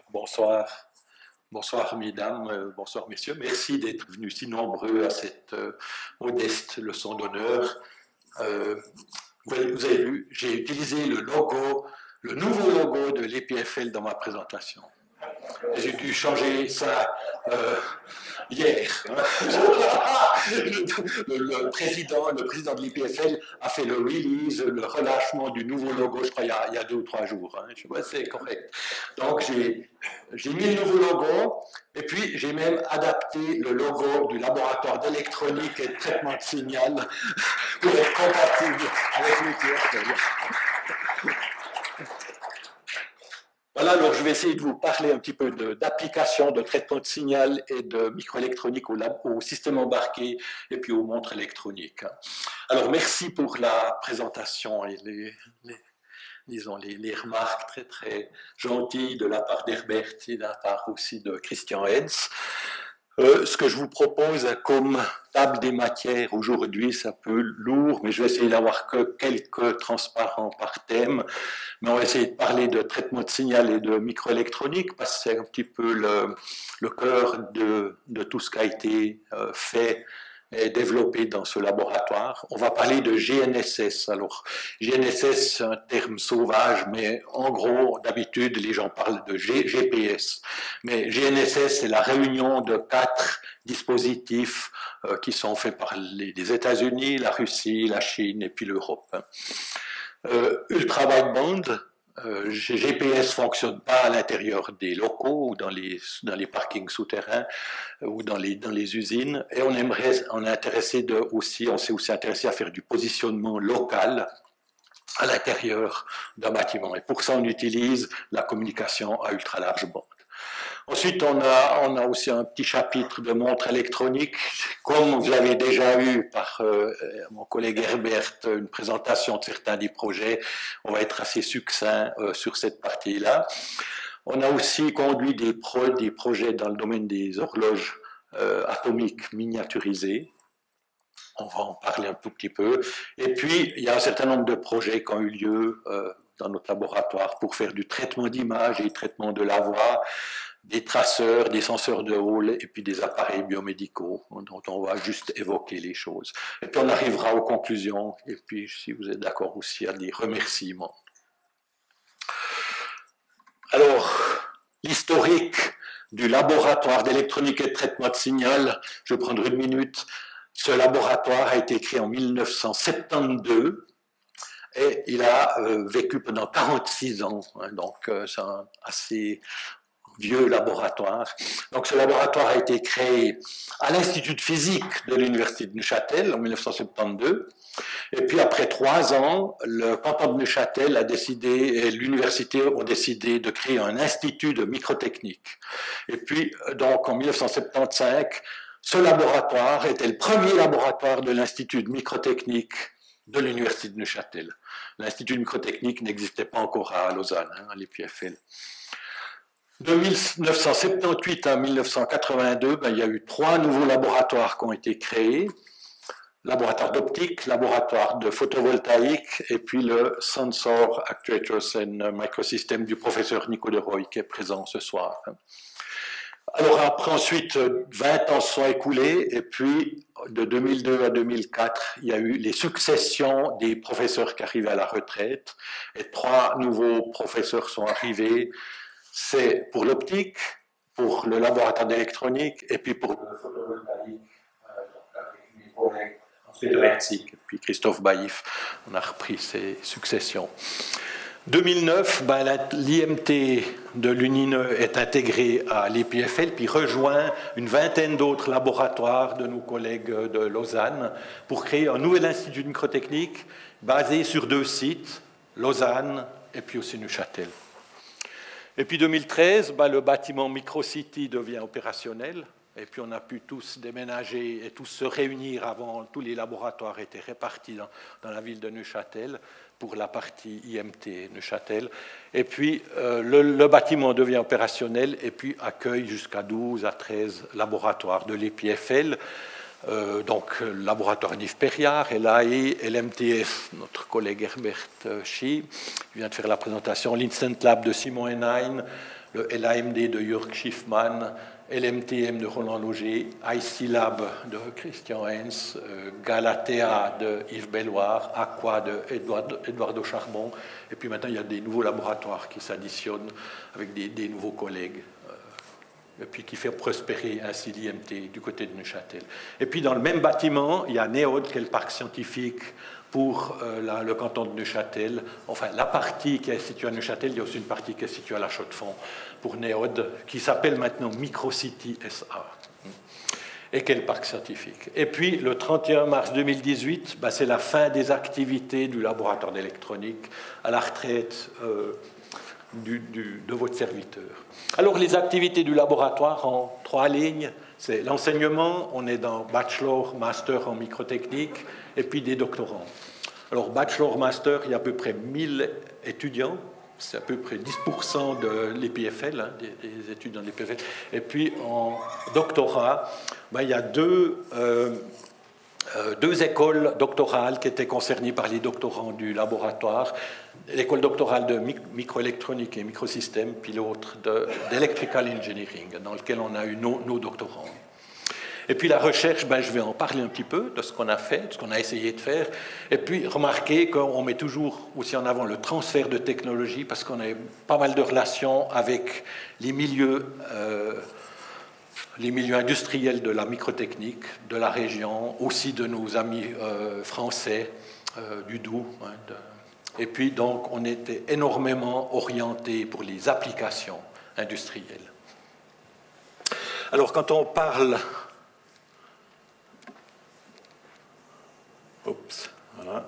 Bonsoir, bonsoir mesdames, bonsoir messieurs. Merci d'être venus si nombreux à cette modeste leçon d'honneur. Vous avez vu, j'ai utilisé le logo, le nouveau logo de l'EPFL dans ma présentation. J'ai dû changer ça hier. Le président de l'IPFL a fait le release, le relâchement du nouveau logo, je crois, il y a 2 ou 3 jours. Hein. Je vois, c'est correct. Donc, j'ai mis le nouveau logo, et puis j'ai même adapté le logo du laboratoire d'électronique et de traitement de signal pour être compatible avec l'IPFL. Voilà, alors je vais essayer de vous parler un petit peu d'application de traitement de signal et de microélectronique au système embarqué et puis aux montres électroniques. Alors merci pour la présentation et les remarques très très gentilles de la part d'Herbert et de la part aussi de Christian Hens. Ce que je vous propose comme table des matières aujourd'hui, c'est un peu lourd, mais je vais essayer d'avoir que quelques transparents par thème. Mais on va essayer de parler de traitement de signal et de microélectronique, parce que c'est un petit peu le cœur de tout ce qui a été fait et développé dans ce laboratoire. On va parler de GNSS. Alors, GNSS, c'est un terme sauvage, mais en gros, d'habitude, les gens parlent de GPS. Mais GNSS, c'est la réunion de 4 dispositifs qui sont faits par les États-Unis, la Russie, la Chine et puis l'Europe. Ultra wideband, GPS ne fonctionne pas à l'intérieur des locaux ou dans les parkings souterrains ou dans les usines. Et on s'est aussi intéressé à faire du positionnement local à l'intérieur d'un bâtiment. Et pour ça, on utilise la communication à ultra large bande. Ensuite, on a aussi un petit chapitre de montres électroniques. Comme vous avez déjà eu par mon collègue Herbert une présentation de certains des projets, on va être assez succinct sur cette partie-là. On a aussi conduit des projets dans le domaine des horloges atomiques miniaturisées. On va en parler un tout petit peu. Et puis, il y a un certain nombre de projets qui ont eu lieu dans notre laboratoire pour faire du traitement d'image et du traitement de la voix, des traceurs, des senseurs de Hall et puis des appareils biomédicaux dont on va juste évoquer les choses. Et puis on arrivera aux conclusions et puis si vous êtes d'accord aussi à des remerciements. Alors, l'historique du laboratoire d'électronique et de traitement de signal, je vais prendre 1 minute. Ce laboratoire a été créé en 1972 et il a vécu pendant 46 ans, hein, donc c'est un assez vieux laboratoire. Donc ce laboratoire a été créé à l'Institut de physique de l'Université de Neuchâtel en 1972. Et puis après 3 ans, le canton de Neuchâtel a décidé, et l'université ont décidé de créer un institut de microtechnique. Et puis donc en 1975, ce laboratoire était le premier laboratoire de l'Institut de microtechnique de l'Université de Neuchâtel. L'Institut de microtechnique n'existait pas encore à Lausanne, hein, à l'EPFL. De 1978 à 1982, il y a eu 3 nouveaux laboratoires qui ont été créés. Laboratoire d'optique, laboratoire de photovoltaïque, et puis le Sensor Actuators and Microsystems du professeur Nico de Roy, qui est présent ce soir. Alors après, ensuite, 20 ans se sont écoulés, et puis de 2002 à 2004, il y a eu les successions des professeurs qui arrivaient à la retraite, et 3 nouveaux professeurs sont arrivés. C'est pour l'optique, pour le laboratoire d'électronique, et puis pour le photovoltaïque, avec mes collègues Ensuite Mexique, et puis Christophe Baïf, on a repris ces successions. 2009, l'IMT de l'UNINE est intégré à l'EPFL, puis rejoint une vingtaine d'autres laboratoires de nos collègues de Lausanne pour créer un nouvel institut de microtechnique basé sur 2 sites, Lausanne et puis aussi Neuchâtel. Et puis 2013, le bâtiment Microcity devient opérationnel. Et puis on a pu tous déménager et tous se réunir avant. Tous les laboratoires étaient répartis dans la ville de Neuchâtel pour la partie IMT Neuchâtel. Et puis le bâtiment devient opérationnel et puis accueille jusqu'à 12 à 13 laboratoires de l'EPFL. Donc le laboratoire d'Yves Perriard, LAI, LMTS, notre collègue Herbert Schie vient de faire la présentation, l'Instant Lab de Simon Hennein, le LAMD de Jörg Schiffmann, LMTM de Roland Lauger, IC Lab de Christian Hens, Galatea de Yves Belloir, Aqua de Eduardo Charbon, et puis maintenant il y a des nouveaux laboratoires qui s'additionnent avec des nouveaux collègues, et puis qui fait prospérer ainsi l'IMT du côté de Neuchâtel. Et puis dans le même bâtiment, il y a NEOD, qui est le parc scientifique pour le canton de Neuchâtel, enfin la partie qui est située à Neuchâtel, il y a aussi une partie qui est située à La Chaux-de-Fonds pour NEOD, qui s'appelle maintenant Microcity SA, et qui est le parc scientifique. Et puis le 31 mars 2018, c'est la fin des activités du laboratoire d'électronique, à la retraite de votre serviteur. Alors les activités du laboratoire en 3 lignes, c'est l'enseignement, on est dans bachelor, master en microtechnique, et puis des doctorants. Alors bachelor, master, il y a à peu près 1000 étudiants, c'est à peu près 10% de l'EPFL, des étudiants de l'EPFL. Et puis en doctorat, il y a deux écoles doctorales qui étaient concernées par les doctorants du laboratoire. L'école doctorale de microélectronique et microsystèmes, puis l'autre d'electrical engineering, dans lequel on a eu nos doctorants. Et puis la recherche, je vais en parler un petit peu de ce qu'on a fait, de ce qu'on a essayé de faire. Et puis remarquez qu'on met toujours aussi en avant le transfert de technologie, parce qu'on a pas mal de relations avec les milieux industriels de la microtechnique, de la région, aussi de nos amis français du Doubs. Et puis donc on était énormément orienté pour les applications industrielles. Alors quand on parle... Voilà.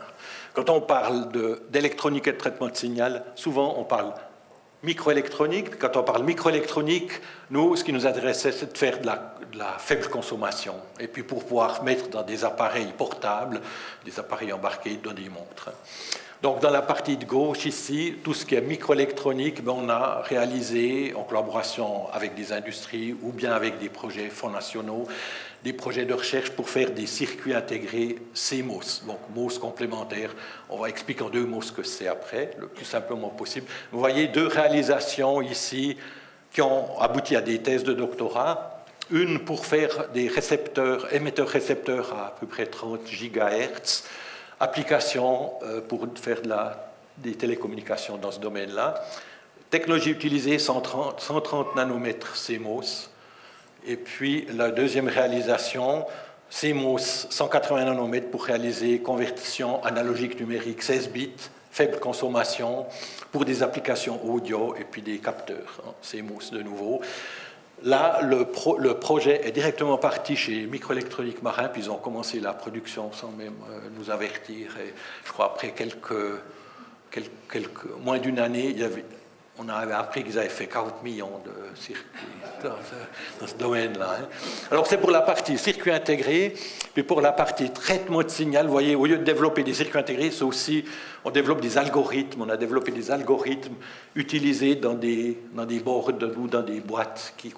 Quand on parle d'électronique et de traitement de signal, souvent on parle microélectronique. Quand on parle microélectronique, nous, ce qui nous intéressait, c'est de faire de la faible consommation. Et puis pour pouvoir mettre dans des appareils portables, des appareils embarqués, dans des montres. Donc dans la partie de gauche ici, tout ce qui est microélectronique, on a réalisé en collaboration avec des industries ou bien avec des projets fonds nationaux, des projets de recherche pour faire des circuits intégrés CMOS, donc MOS complémentaire. On va expliquer en 2 mots ce que c'est après, le plus simplement possible. Vous voyez 2 réalisations ici qui ont abouti à des thèses de doctorat. Une pour faire des émetteurs-récepteurs à peu près 30 GHz, application pour faire des télécommunications dans ce domaine-là. Technologie utilisée, 130 nanomètres CMOS. Et puis la deuxième réalisation, CMOS 180 nanomètres pour réaliser conversion analogique numérique 16 bits, faible consommation pour des applications audio et puis des capteurs, CMOS de nouveau. Là, le projet est directement parti chez Microélectronique Marin, puis ils ont commencé la production sans même nous avertir. Et je crois après moins d'une année, on avait appris qu'ils avaient fait 40 millions de circuits dans ce domaine-là. Alors c'est pour la partie circuit intégré, puis pour la partie traitement de signal, vous voyez, au lieu de développer des circuits intégrés, c'est aussi, on développe des algorithmes, on a développé des algorithmes utilisés dans des boards ou dans des boîtes qui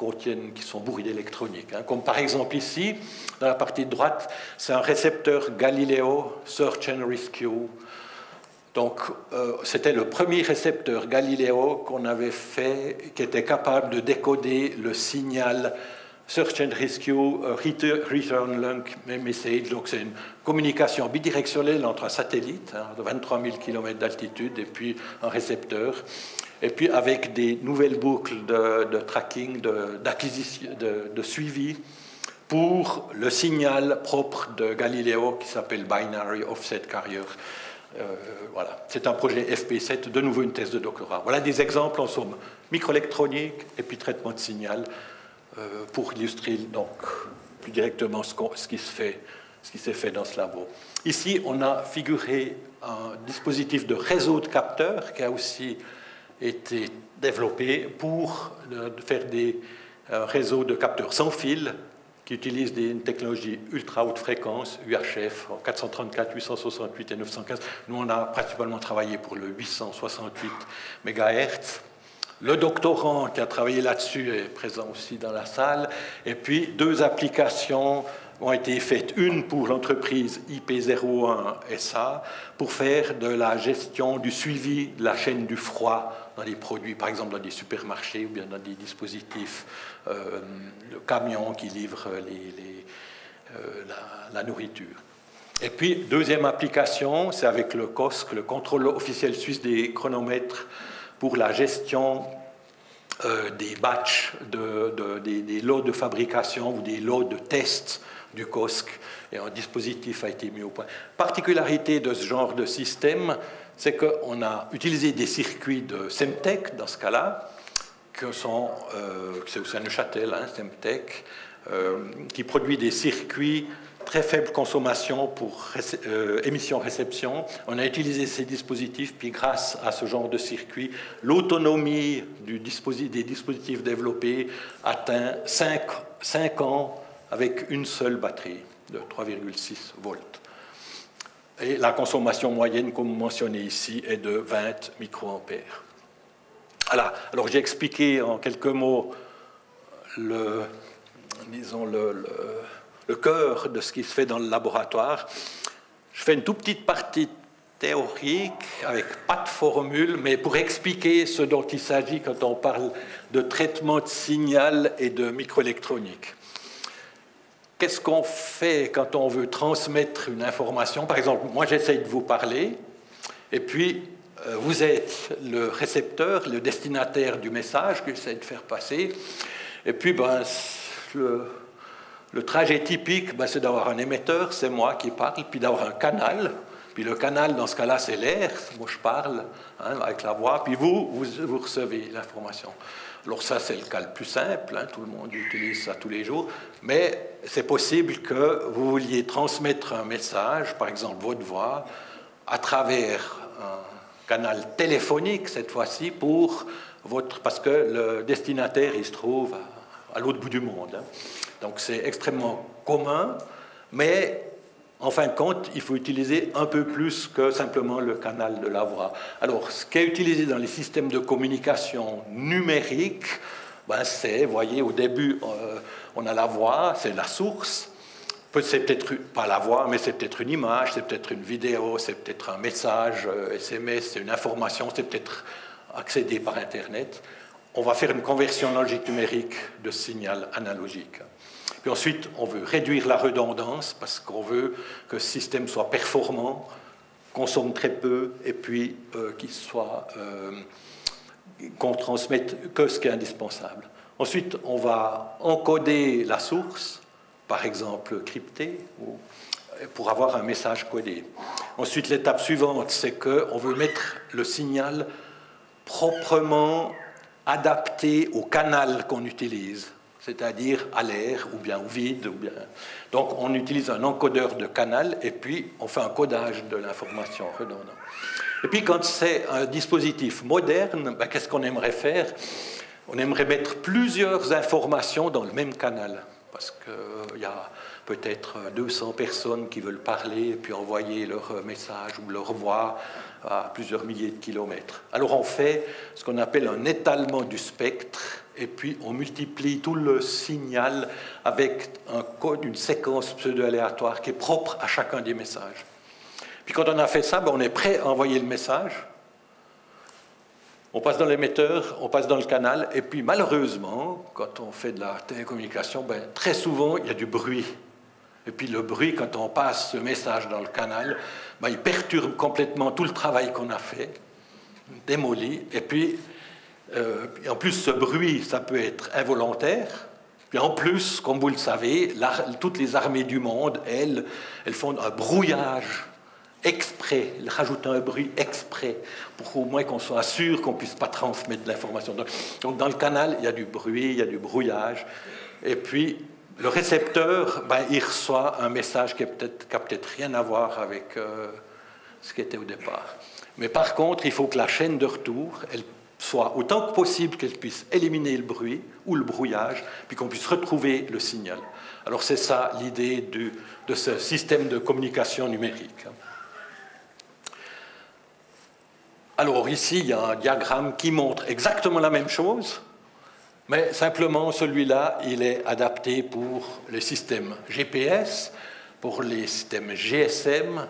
sont bourrées d'électronique. Comme par exemple ici, dans la partie de droite, c'est un récepteur Galileo Search and Rescue. Donc, c'était le premier récepteur Galileo qu'on avait fait, qui était capable de décoder le signal Search and Rescue Return Link Message. Donc, c'est une communication bidirectionnelle entre un satellite de 23 000 km d'altitude et puis un récepteur. Et puis, avec des nouvelles boucles de tracking, de suivi pour le signal propre de Galileo qui s'appelle Binary Offset Carrier. Voilà, c'est un projet FP7, de nouveau une thèse de doctorat. Voilà des exemples en somme, microélectronique et puis traitement de signal pour illustrer donc plus directement ce qui s'est fait dans ce labo. Ici, on a figuré un dispositif de réseau de capteurs qui a aussi été développé pour faire des réseaux de capteurs sans fil qui utilisent une technologie ultra haute fréquence, UHF, 434, 868 et 915. Nous, on a principalement travaillé pour le 868 MHz. Le doctorant qui a travaillé là-dessus est présent aussi dans la salle. Et puis, 2 applications ont été faites, une pour l'entreprise IP01 SA, pour faire de la gestion du suivi de la chaîne du froid dans les produits, par exemple dans des supermarchés ou bien dans des dispositifs de camions qui livrent la nourriture. Et puis, deuxième application, c'est avec le COSC, le contrôle officiel suisse des chronomètres, pour la gestion des batchs, des lots de fabrication ou des lots de tests du COSC, et un dispositif a été mis au point. Particularité de ce genre de système, c'est qu'on a utilisé des circuits de Semtech dans ce cas-là, c'est au Neuchâtel, hein, Semtech, qui produit des circuits très faible consommation pour émission-réception. On a utilisé ces dispositifs, puis grâce à ce genre de circuit, l'autonomie des dispositifs développés atteint 5 ans avec une seule batterie de 3,6 volts. Et la consommation moyenne, comme mentionné ici, est de 20 microampères. Voilà. Alors j'ai expliqué en quelques mots le cœur de ce qui se fait dans le laboratoire. Je fais une toute petite partie théorique avec pas de formule, mais pour expliquer ce dont il s'agit quand on parle de traitement de signal et de microélectronique. Qu'est-ce qu'on fait quand on veut transmettre une information? Par exemple, moi j'essaye de vous parler, et puis vous êtes le récepteur, le destinataire du message que j'essaie de faire passer, et puis le trajet typique, c'est d'avoir un émetteur, c'est moi qui parle, puis d'avoir un canal. Puis le canal, dans ce cas-là, c'est l'air. Moi, je parle avec la voix, puis vous recevez l'information. Alors ça, c'est le cas le plus simple. Tout le monde utilise ça tous les jours. Mais c'est possible que vous vouliez transmettre un message, par exemple votre voix, à travers un canal téléphonique, cette fois-ci, parce que le destinataire, il se trouve à l'autre bout du monde. Donc c'est extrêmement commun, mais en fin de compte, il faut utiliser un peu plus que simplement le canal de la voix. Alors, ce qui est utilisé dans les systèmes de communication numérique, c'est, vous voyez, au début, on a la voix, c'est la source. C'est peut-être pas la voix, mais c'est peut-être une image, c'est peut-être une vidéo, c'est peut-être un message SMS, c'est une information, c'est peut-être accédé par Internet. On va faire une conversion logique numérique de signal analogique. Puis ensuite, on veut réduire la redondance parce qu'on veut que ce système soit performant, consomme très peu, et puis qu'on transmette que ce qui est indispensable. Ensuite, on va encoder la source, par exemple cryptée, pour avoir un message codé. Ensuite, l'étape suivante, c'est qu'on veut mettre le signal proprement adapté au canal qu'on utilise, c'est-à-dire à l'air ou bien au vide. Donc on utilise un encodeur de canal et puis on fait un codage de l'information redondante. Et puis quand c'est un dispositif moderne, qu'est-ce qu'on aimerait faire? On aimerait mettre plusieurs informations dans le même canal, parce qu'il y a peut-être 200 personnes qui veulent parler et puis envoyer leur message ou leur voix à plusieurs milliers de kilomètres. Alors on fait ce qu'on appelle un étalement du spectre, et puis on multiplie tout le signal avec un code, une séquence pseudo-aléatoire qui est propre à chacun des messages. Puis quand on a fait ça, on est prêt à envoyer le message. On passe dans l'émetteur, on passe dans le canal, et puis malheureusement, quand on fait de la télécommunication, très souvent il y a du bruit. Et puis le bruit, quand on passe ce message dans le canal, il perturbe complètement tout le travail qu'on a fait, démolit. Et puis, en plus, ce bruit, ça peut être involontaire. Puis en plus, comme vous le savez, toutes les armées du monde, elles font un brouillage exprès, elles rajoutent un bruit exprès, pour au moins qu'on soit sûr qu'on ne puisse pas transmettre de l'information. Donc dans le canal, il y a du bruit, il y a du brouillage. Et puis, le récepteur, il reçoit un message qui n'a peut-être rien à voir avec ce qui était au départ. Mais par contre, il faut que la chaîne de retour, elle soit autant que possible qu'elle puisse éliminer le bruit ou le brouillage, puis qu'on puisse retrouver le signal. Alors c'est ça l'idée de ce système de communication numérique. Alors ici, il y a un diagramme qui montre exactement la même chose, Mais simplement, celui-là, il est adapté pour les systèmes GPS, pour les systèmes GSM,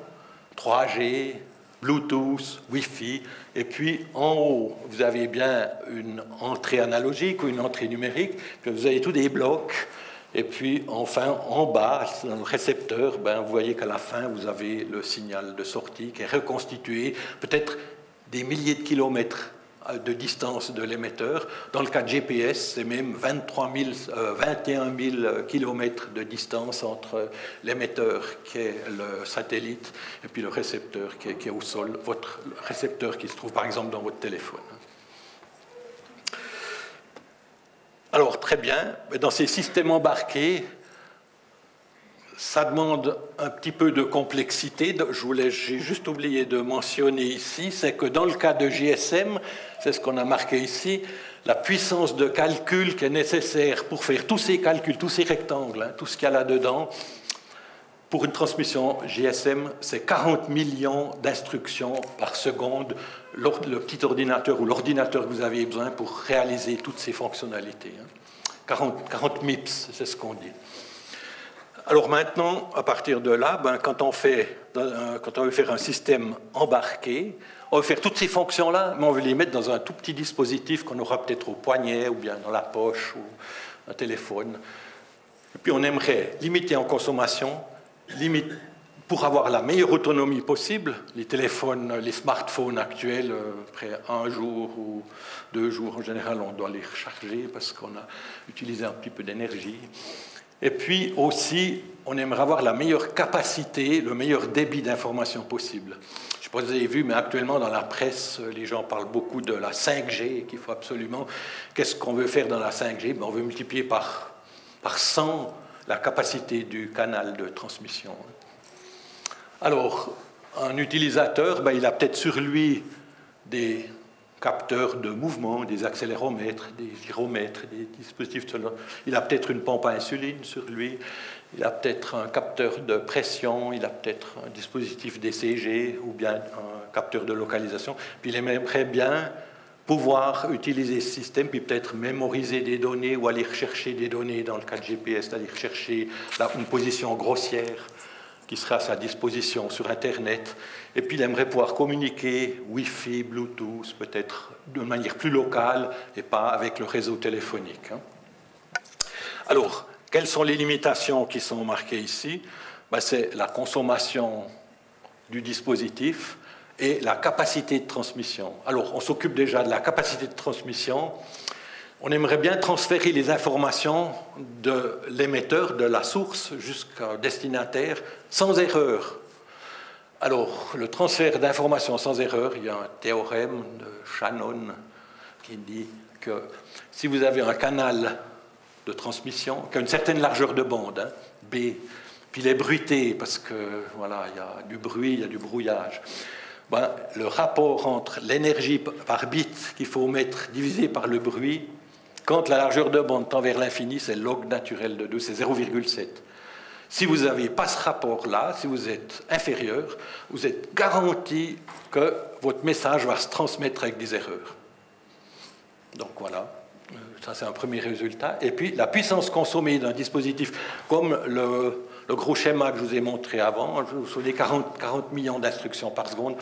3G, Bluetooth, Wi-Fi, et puis en haut, vous avez bien une entrée analogique ou une entrée numérique, puis vous avez tous des blocs, et puis enfin, en bas, dans le récepteur, ben, vous voyez qu'à la fin, vous avez le signal de sortie qui est reconstitué, peut-être des milliers de kilomètres de distance de l'émetteur. Dans le cas de GPS, c'est même 21 000 kilomètres de distance entre l'émetteur, qui est le satellite, et puis le récepteur qui est au sol, votre récepteur qui se trouve par exemple dans votre téléphone. Alors, très bien, dans ces systèmes embarqués, ça demande un petit peu de complexité. J'ai juste oublié de mentionner ici, c'est que dans le cas de GSM, c'est ce qu'on a marqué ici, la puissance de calcul qui est nécessaire pour faire tous ces calculs, tous ces rectangles, hein, tout ce qu'il y a là-dedans, pour une transmission GSM, c'est 40 millions d'instructions par seconde, le petit ordinateur ou l'ordinateur que vous avez besoin pour réaliser toutes ces fonctionnalités. 40 MIPS, c'est ce qu'on dit. Alors maintenant, à partir de là, ben, quand on veut faire un système embarqué, on veut faire toutes ces fonctions-là, mais on veut les mettre dans un tout petit dispositif qu'on aura peut-être au poignet ou bien dans la poche ou un téléphone. Et puis on aimerait limiter en consommation, pour avoir la meilleure autonomie possible. Les téléphones, les smartphones actuels, après 1 jour ou 2 jours, en général, on doit les recharger parce qu'on a utilisé un petit peu d'énergie. Et puis aussi, on aimerait avoir la meilleure capacité, le meilleur débit d'information possible. Je ne sais pas si vous avez vu, mais actuellement dans la presse, les gens parlent beaucoup de la 5G, qu'il faut absolument... Qu'est-ce qu'on veut faire dans la 5G? On veut multiplier par 100 la capacité du canal de transmission. Alors, un utilisateur, il a peut-être sur lui des capteurs de mouvement, des accéléromètres, des gyromètres, des dispositifs. Il a peut-être une pompe à insuline sur lui, il a peut-être un capteur de pression, il a peut-être un dispositif d'ECG ou bien un capteur de localisation. Puis il aimerait bien pouvoir utiliser ce système, puis peut-être mémoriser des données ou aller rechercher des données dans le cas de GPS, aller rechercher une position grossière qui sera à sa disposition sur Internet. Et puis il aimerait pouvoir communiquer Wi-Fi, Bluetooth, peut-être de manière plus locale et pas avec le réseau téléphonique. Alors, quelles sont les limitations qui sont marquées ici? C'est la consommation du dispositif et la capacité de transmission. Alors, on s'occupe déjà de la capacité de transmission. On aimerait bien transférer les informations de l'émetteur, de la source, jusqu'au destinataire, sans erreur. Alors, le transfert d'informations sans erreur, il y a un théorème de Shannon qui dit que si vous avez un canal de transmission qui a une certaine largeur de bande, B, puis il est bruité parce que voilà, il y a du bruit, il y a du brouillage, le rapport entre l'énergie par bit qu'il faut mettre divisé par le bruit, quand la largeur de bande tend vers l'infini, c'est log naturel de 2, c'est 0,7. Si vous n'avez pas ce rapport-là, si vous êtes inférieur, vous êtes garanti que votre message va se transmettre avec des erreurs. Donc voilà, ça c'est un premier résultat. Et puis la puissance consommée d'un dispositif, comme le gros schéma que je vous ai montré avant, vous vous souvenez, 40 millions d'instructions par seconde.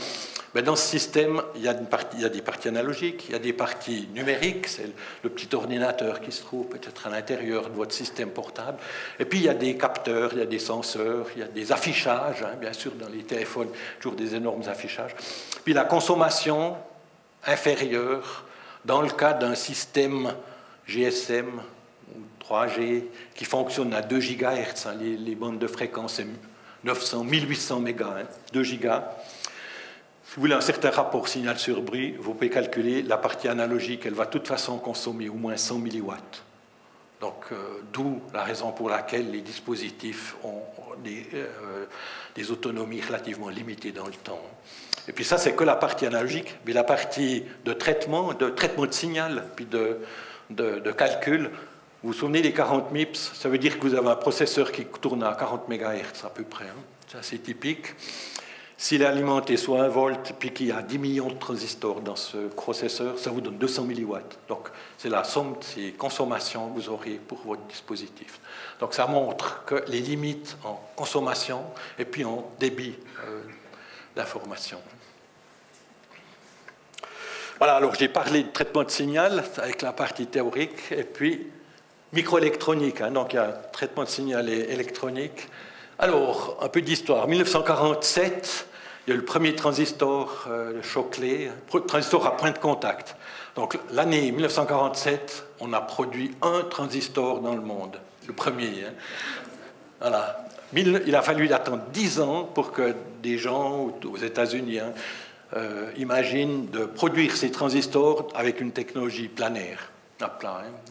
Dans ce système, il y a des parties analogiques, il y a des parties numériques, c'est le petit ordinateur qui se trouve peut-être à l'intérieur de votre système portable. Et puis il y a des capteurs, il y a des senseurs, il y a des affichages, bien sûr dans les téléphones, toujours des énormes affichages. Puis la consommation inférieure, dans le cas d'un système GSM ou 3G qui fonctionne à 2 GHz, les bandes de fréquence, c'est 900, 1800 mégas, 2 gigas. Si vous voulez un certain rapport signal sur bruit, vous pouvez calculer la partie analogique, elle va de toute façon consommer au moins 100 milliwatts. Donc, d'où la raison pour laquelle les dispositifs ont des autonomies relativement limitées dans le temps. Et puis ça, c'est que la partie analogique, mais la partie de traitement de signal, puis de calcul. Vous vous souvenez des 40 MIPS? Ça veut dire que vous avez un processeur qui tourne à 40 MHz à peu près. C'est assez typique. S'il est alimenté sous 1 volt, puis qu'il y a 10 millions de transistors dans ce processeur, ça vous donne 200 milliwatts. Donc, c'est la somme de ces consommations que vous aurez pour votre dispositif. Donc, ça montre que les limites en consommation et puis en débit d'information. Voilà, alors j'ai parlé de traitement de signal avec la partie théorique, et puis microélectronique, hein, donc il y a traitement de signal électronique. Alors, un peu d'histoire. En 1947, il y a eu le premier transistor, le Shockley, transistor à point de contact. Donc, l'année 1947, on a produit un transistor dans le monde, le premier. Hein. Voilà. Il a fallu attendre 10 ans pour que des gens aux États-Unis imaginent de produire ces transistors avec une technologie planaire.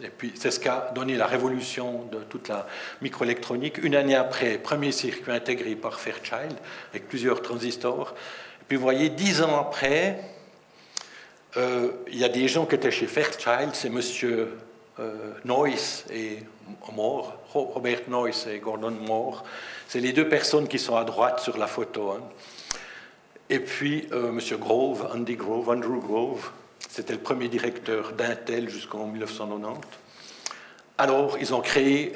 Et puis, c'est ce qui a donné la révolution de toute la microélectronique. Une année après, premier circuit intégré par Fairchild, avec plusieurs transistors. Et puis, vous voyez, 10 ans après, il y a des gens qui étaient chez Fairchild, c'est M. Noyce et Moore, Robert Noyce et Gordon Moore. C'est les deux personnes qui sont à droite sur la photo. Hein. Et puis, M. Grove, Andrew Grove, c'était le premier directeur d'Intel jusqu'en 1990. Alors, ils ont créé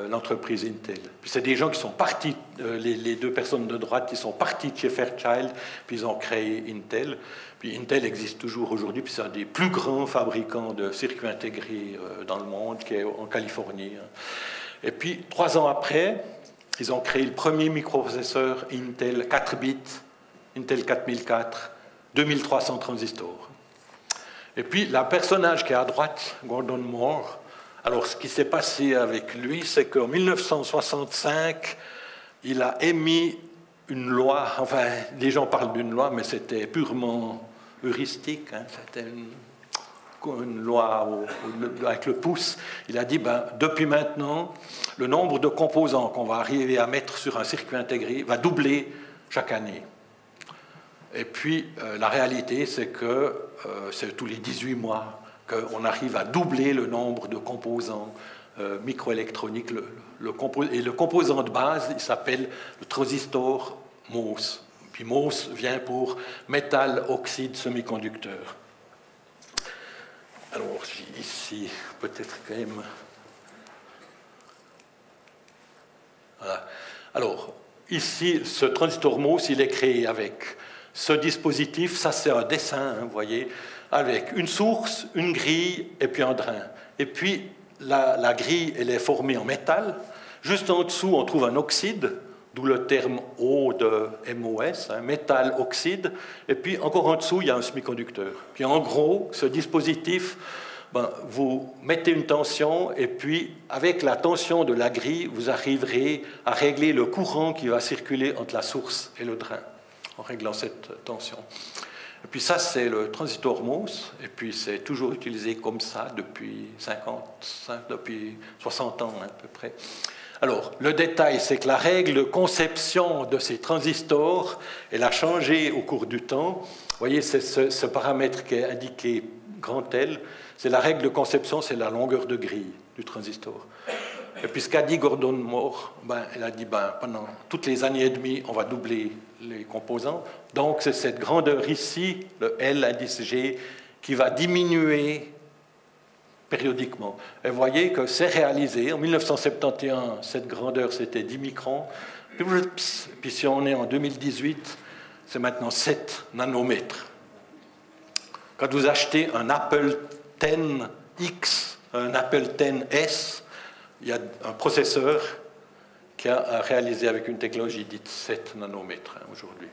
l'entreprise Intel. C'est des gens qui sont partis, les deux personnes de droite, qui sont partis de chez Fairchild, puis ils ont créé Intel. Puis Intel existe toujours aujourd'hui, puis c'est un des plus grands fabricants de circuits intégrés dans le monde, qui est en Californie. Et puis, 3 ans après, ils ont créé le premier microprocesseur Intel 4 bits, Intel 4004, 2300 transistors. Et puis, le personnage qui est à droite, Gordon Moore, alors ce qui s'est passé avec lui, c'est qu'en 1965, il a émis une loi, enfin, les gens parlent d'une loi, mais c'était purement heuristique, hein, c'était une loi avec le pouce. Il a dit, depuis maintenant, le nombre de composants qu'on va arriver à mettre sur un circuit intégré va doubler chaque année. Et puis, la réalité, c'est que c'est tous les 18 mois qu'on arrive à doubler le nombre de composants microélectroniques. Et le composant de base, il s'appelle le transistor MOS. Puis MOS vient pour métal oxyde semi-conducteur. Alors, j'ai ici, peut-être quand même... Voilà. Alors, ici, ce transistor MOS, il est créé avec... Ce dispositif, ça c'est un dessin, hein, vous voyez, avec une source, une grille et puis un drain. Et puis la grille, elle est formée en métal. Juste en dessous, on trouve un oxyde, d'où le terme O de MOS, hein, métal oxyde. Et puis encore en dessous, il y a un semi-conducteur. Puis en gros, ce dispositif, vous mettez une tension et puis avec la tension de la grille, vous arriverez à régler le courant qui va circuler entre la source et le drain, en réglant cette tension. Et puis ça, c'est le transistor MOS, et puis c'est toujours utilisé comme ça depuis 60 ans à peu près. Alors, le détail, c'est que la règle de conception de ces transistors, elle a changé au cours du temps. Vous voyez, c'est ce paramètre qui est indiqué grand L, c'est la règle de conception, c'est la longueur de grille du transistor. Et puis ce qu'a dit Gordon Moore, elle a dit pendant toutes les années et demie, on va doubler les composants. Donc c'est cette grandeur ici, le L indice G, qui va diminuer périodiquement. Et vous voyez que c'est réalisé. En 1971, cette grandeur, c'était 10 microns. Puis si on est en 2018, c'est maintenant 7 nanomètres. Quand vous achetez un Apple X, un Apple X, il y a un processeur qui a réalisé avec une technologie dite 7 nanomètres aujourd'hui.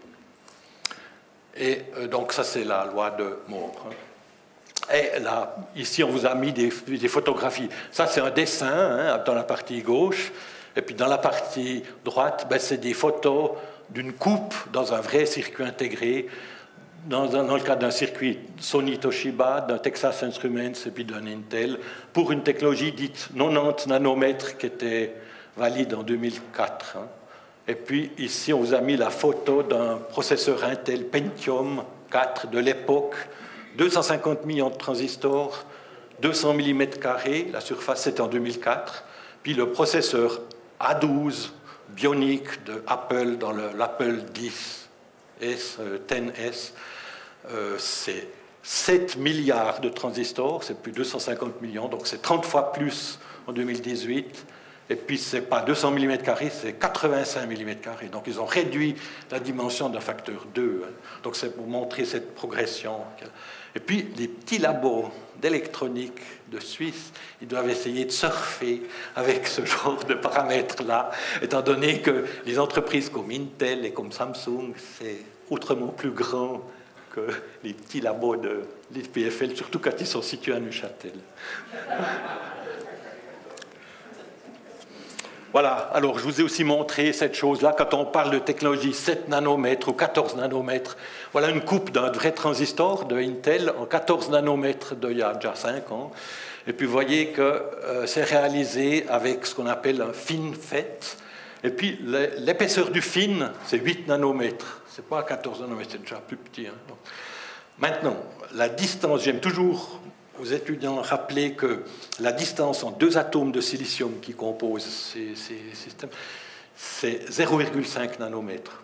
Et donc ça, c'est la loi de Moore. Et là, ici, on vous a mis des photographies. Ça, c'est un dessin dans la partie gauche. Et puis dans la partie droite, c'est des photos d'une coupe dans un vrai circuit intégré, dans le cadre d'un circuit Sony Toshiba, d'un Texas Instruments et puis d'un Intel, pour une technologie dite 90 nanomètres qui était valide en 2004. Et puis ici, on vous a mis la photo d'un processeur Intel Pentium 4 de l'époque, 250 millions de transistors, 200 mm², la surface c'était en 2004, puis le processeur A12 Bionic de Apple dans l'Apple X 10S, c'est 7 milliards de transistors, c'est plus de 250 millions, donc c'est 30 fois plus en 2018. Et puis, ce n'est pas 200 mm, c'est 85 mm. Donc, ils ont réduit la dimension d'un facteur 2. Donc, c'est pour montrer cette progression. Et puis, les petits labos d'électronique de Suisse, ils doivent essayer de surfer avec ce genre de paramètres-là, étant donné que les entreprises comme Intel et comme Samsung, c'est autrement plus grand que les petits labos de l'IPFL, surtout quand ils sont situés à Neuchâtel. Voilà, alors je vous ai aussi montré cette chose-là, quand on parle de technologie 7 nanomètres ou 14 nanomètres, voilà une coupe d'un vrai transistor de Intel en 14 nanomètres d'il y a déjà 5 ans. Et puis vous voyez que c'est réalisé avec ce qu'on appelle un FinFET. Et puis l'épaisseur du fin, c'est 8 nanomètres. C'est pas 14 nanomètres, c'est déjà plus petit. Hein. Donc, maintenant, la distance, j'aime toujours aux étudiants rappeler que la distance entre deux atomes de silicium qui composent ces systèmes, c'est 0,5 nanomètres.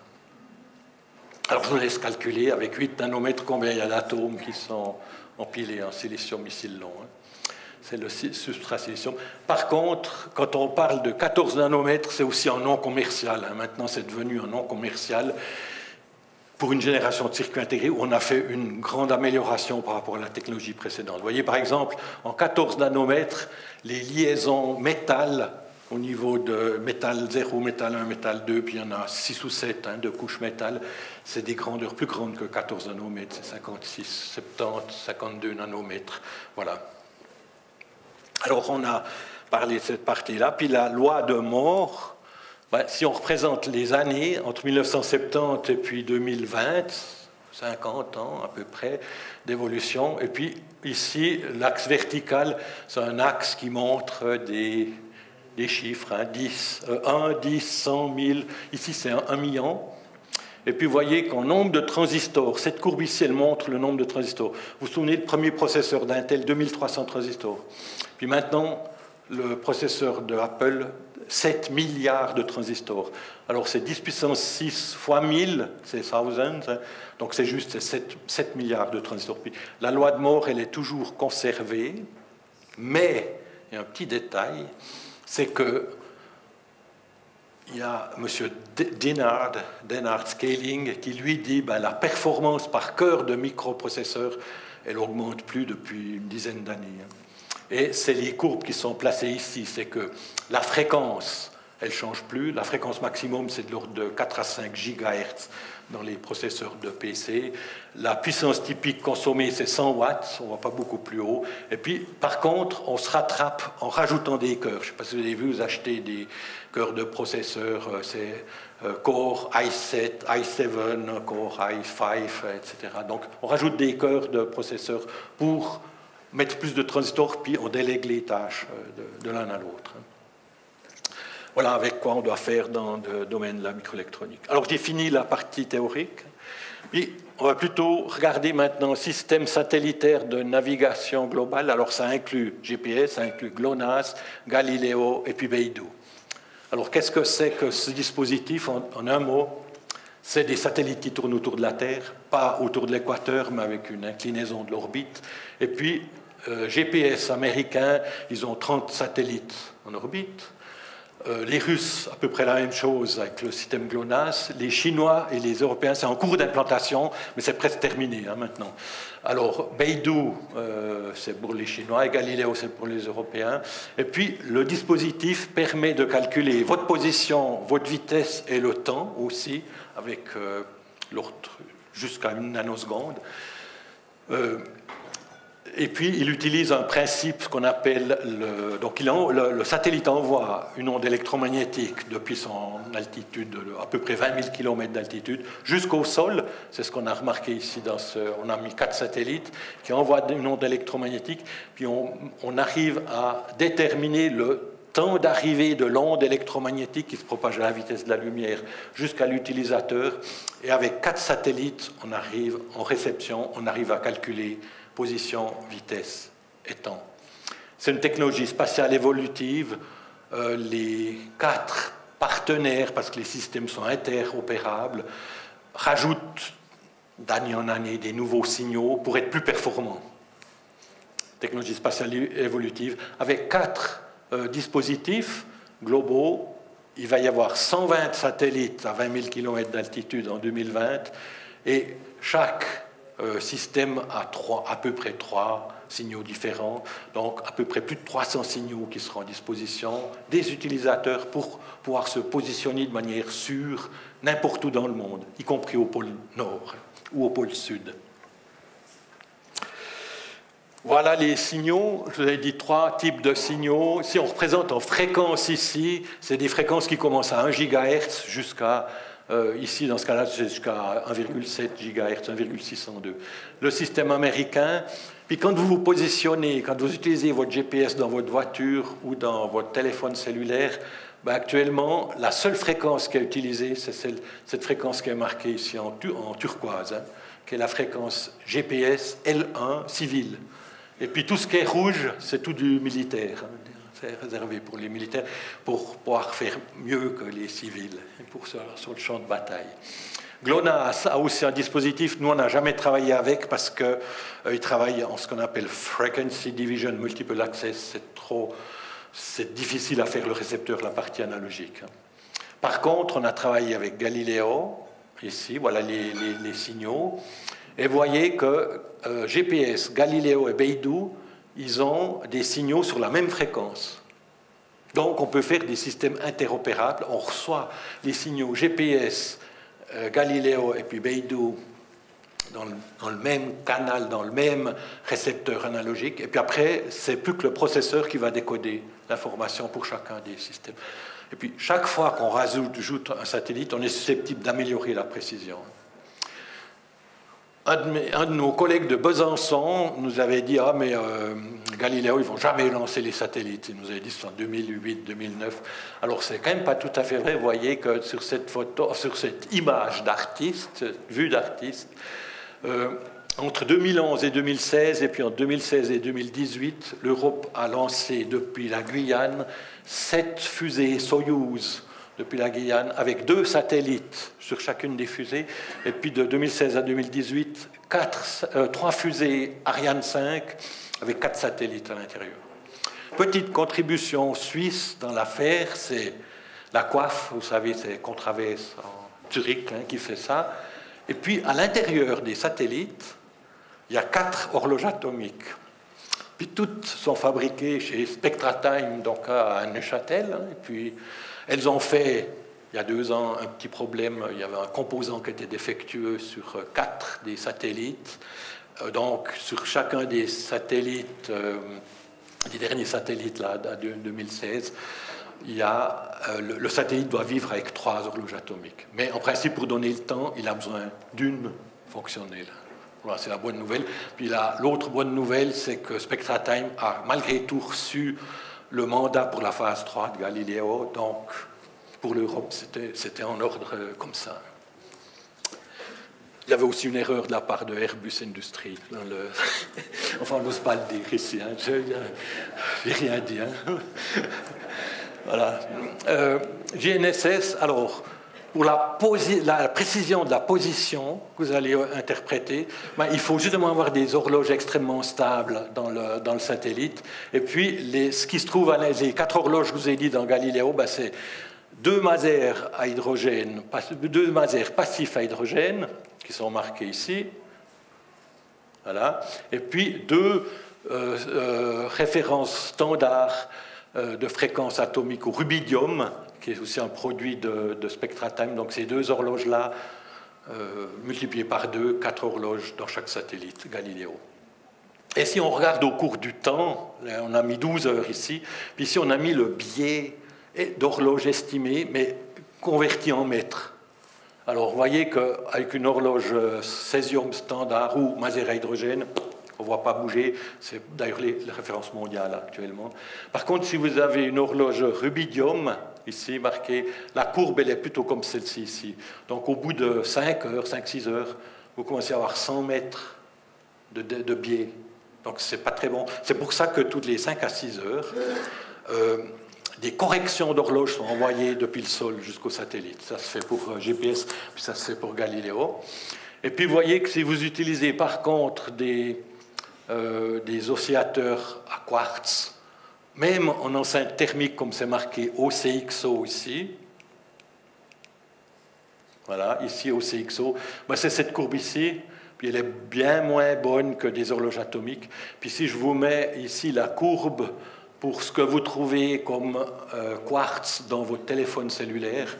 Alors je vous laisse calculer avec 8 nanomètres combien il y a d'atomes qui sont empilés en silicium ici long. Hein. C'est le substrat silicium. Par contre, quand on parle de 14 nanomètres, c'est aussi en non commercial. Hein. Maintenant, c'est devenu un non commercial. Pour une génération de circuits intégrés, où on a fait une grande amélioration par rapport à la technologie précédente. Vous voyez, par exemple, en 14 nanomètres, les liaisons métal, au niveau de métal 0, métal 1, métal 2, puis il y en a 6 ou 7 hein, de couches métal, c'est des grandeurs plus grandes que 14 nanomètres, c'est 56, 70, 52 nanomètres. Voilà. Alors, on a parlé de cette partie-là, puis la loi de Moore. Ben, si on représente les années entre 1970 et puis 2020, 50 ans à peu près d'évolution, et puis ici, l'axe vertical, c'est un axe qui montre des chiffres, hein, 10, 1, 10, 100, 1000, ici c'est 1 million. Et puis vous voyez qu'en nombre de transistors, cette courbe ici, elle montre le nombre de transistors. Vous vous souvenez, le premier processeur d'Intel, 2300 transistors. Puis maintenant, le processeur de Apple, 7 milliards de transistors. Alors c'est 10 puissance 6 fois 1000, c'est thousands, hein. Donc c'est juste 7 milliards de transistors. Puis la loi de Moore, elle est toujours conservée, mais il y a un petit détail, c'est que il y a M. Dennard Scaling, qui lui dit que la performance par cœur de microprocesseur, elle n'augmente plus depuis une dizaine d'années. Hein. Et c'est les courbes qui sont placées ici, c'est que la fréquence, elle ne change plus. La fréquence maximum, c'est de l'ordre de 4 à 5 GHz dans les processeurs de PC. La puissance typique consommée, c'est 100 watts, on ne va pas beaucoup plus haut. Et puis, par contre, on se rattrape en rajoutant des cœurs. Je ne sais pas si vous avez vu, vous achetez des cœurs de processeurs, c'est Core i7, i7, Core i5, etc. Donc, on rajoute des cœurs de processeurs pour mettre plus de transistors, puis on délègue les tâches de l'un à l'autre. Voilà avec quoi on doit faire dans le domaine de la microélectronique. Alors j'ai fini la partie théorique, puis on va plutôt regarder maintenant le système satellitaire de navigation globale. Alors ça inclut GPS, ça inclut GLONASS, Galileo et puis Beidou. Alors qu'est-ce que c'est que ce dispositif en un mot? C'est des satellites qui tournent autour de la Terre, pas autour de l'équateur, mais avec une inclinaison de l'orbite. Et puis, GPS américains, ils ont 30 satellites en orbite. Les Russes, à peu près la même chose avec le système GLONASS. Les Chinois et les Européens, c'est en cours d'implantation, mais c'est presque terminé hein, maintenant. Alors, Beidou, c'est pour les Chinois, et Galileo, c'est pour les Européens. Et puis, le dispositif permet de calculer votre position, votre vitesse et le temps aussi, avec jusqu'à une nanoseconde. Et puis, il utilise un principe qu'on appelle donc le satellite envoie une onde électromagnétique depuis son altitude, à peu près 20 000 km d'altitude, jusqu'au sol. C'est ce qu'on a remarqué ici. On a mis 4 satellites qui envoient une onde électromagnétique. Puis, on arrive à déterminer le temps d'arrivée de l'onde électromagnétique qui se propage à la vitesse de la lumière jusqu'à l'utilisateur. Et avec 4 satellites, on arrive en réception, on arrive à calculer position, vitesse et temps. C'est une technologie spatiale évolutive. Les 4 partenaires, parce que les systèmes sont interopérables, rajoute d'année en année des nouveaux signaux pour être plus performants. Technologie spatiale évolutive, avec 4 dispositifs globaux. Il va y avoir 120 satellites à 20 000 km d'altitude en 2020, et chaque système a à peu près 3 signaux différents, donc à peu près plus de 300 signaux qui seront à disposition des utilisateurs pour pouvoir se positionner de manière sûre n'importe où dans le monde, y compris au pôle Nord ou au pôle Sud. Voilà les signaux. Je vous ai dit 3 types de signaux. Si on représente en fréquence ici, c'est des fréquences qui commencent à 1 GHz jusqu'à, ici dans ce cas-là, jusqu'à 1,7 GHz, 1,602. Le système américain. Puis quand vous vous positionnez, quand vous utilisez votre GPS dans votre voiture ou dans votre téléphone cellulaire, ben actuellement, la seule fréquence qui est utilisée, c'est cette fréquence qui est marquée ici en turquoise, hein, qui est la fréquence GPS L1 civile. Et puis tout ce qui est rouge, c'est tout du militaire. Hein. C'est réservé pour les militaires, pour pouvoir faire mieux que les civils, sur le champ de bataille. GLONASS a aussi un dispositif, nous on n'a jamais travaillé avec parce qu'il travaille en ce qu'on appelle Frequency Division Multiple Access, c'est difficile à faire le récepteur, la partie analogique. Par contre, on a travaillé avec Galileo, ici, voilà les signaux. Et vous voyez que GPS, Galileo et Beidou, ils ont des signaux sur la même fréquence. Donc on peut faire des systèmes interopérables. On reçoit les signaux GPS, Galileo et puis Beidou dans le même canal, dans le même récepteur analogique. Et puis après, c'est plus que le processeur qui va décoder l'information pour chacun des systèmes. Et puis chaque fois qu'on rajoute un satellite, on est susceptible d'améliorer la précision. Un de nos collègues de Besançon nous avait dit « Ah, mais Galileo, ils ne vont jamais lancer les satellites. » Il nous avait dit « C'est en 2008, 2009. » Alors, c'est quand même pas tout à fait vrai. Vous voyez que sur cette photo, sur cette image d'artiste, vue d'artiste, entre 2011 et 2016, et puis en 2016 et 2018, l'Europe a lancé depuis la Guyane 7 fusées Soyouz depuis la Guyane, avec 2 satellites sur chacune des fusées, et puis de 2016 à 2018, 3 fusées Ariane 5, avec 4 satellites à l'intérieur. Petite contribution suisse dans l'affaire, c'est la coiffe, vous savez, c'est Contraves en Zurich hein, qui fait ça, et puis à l'intérieur des satellites, il y a 4 horloges atomiques. Puis toutes sont fabriquées chez SpectraTime, donc à Neuchâtel, hein, et puis elles ont fait, il y a 2 ans, un petit problème. Il y avait un composant qui était défectueux sur 4 des satellites. Donc, sur chacun des satellites, des derniers satellites là, de 2016, il y a, le satellite doit vivre avec 3 horloges atomiques. Mais en principe, pour donner le temps, il a besoin d'une fonctionnelle. Voilà, c'est la bonne nouvelle. Puis l'autre bonne nouvelle, c'est que SpectraTime a malgré tout reçu le mandat pour la phase 3 de Galileo, donc pour l'Europe, c'était en ordre comme ça. Il y avait aussi une erreur de la part de Airbus Industries. Enfin, on n'ose pas le dire ici, hein. Je n'ai rien dit. Hein. Voilà. GNSS, alors, pour la précision de la position que vous allez interpréter, ben, il faut justement avoir des horloges extrêmement stables dans le satellite. Et puis, ce qui se trouve, les 4 horloges que je vous ai dit dans Galileo, ben, c'est 2 masers à hydrogène, 2 masers passifs à hydrogène, qui sont marqués ici. Voilà. Et puis, 2 références standards de fréquence atomique au rubidium, qui est aussi un produit de SpectraTime. Donc ces 2 horloges-là, multipliées par 2, 4 horloges dans chaque satellite Galileo. Et si on regarde au cours du temps, on a mis 12 heures ici, puis ici on a mis le biais d'horloge estimée, mais converti en mètres. Alors vous voyez qu'avec une horloge césium standard ou maser à hydrogène, on ne voit pas bouger, c'est d'ailleurs les références mondiales actuellement. Par contre, si vous avez une horloge rubidium, ici marquée, la courbe elle est plutôt comme celle-ci ici. Donc au bout de 5 heures, 5-6 heures, vous commencez à avoir 100 mètres de biais. Donc c'est pas très bon. C'est pour ça que toutes les 5 à 6 heures, des corrections d'horloge sont envoyées depuis le sol jusqu'au satellite. Ça se fait pour GPS, puis ça se fait pour Galileo. Et puis vous voyez que si vous utilisez par contre des oscillateurs à quartz, même en enceinte thermique comme c'est marqué OCXO ici, voilà, ici OCXO, ben c'est cette courbe ici, puis elle est bien moins bonne que des horloges atomiques. Puis si je vous mets ici la courbe pour ce que vous trouvez comme quartz dans votre téléphone cellulaire,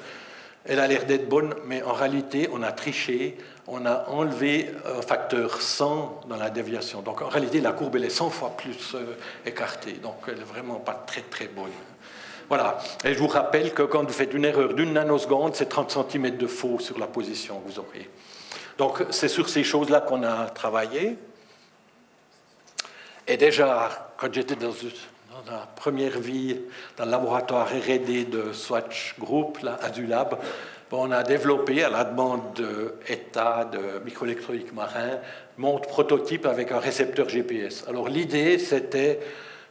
elle a l'air d'être bonne, mais en réalité, on a triché, on a enlevé un facteur 100 dans la déviation. Donc en réalité, la courbe elle est 100 fois plus écartée, donc elle n'est vraiment pas très très bonne. Voilà, et je vous rappelle que quand vous faites une erreur d'une nanoseconde, c'est 30 cm de faux sur la position que vous aurez. Donc c'est sur ces choses-là qu'on a travaillé. Et déjà, quand j'étais dans la première vie, dans le laboratoire R&D de Swatch Group, là, Azulab, on a développé, à la demande de ETA, de microélectronique marin, montre prototype avec un récepteur GPS. Alors l'idée, c'était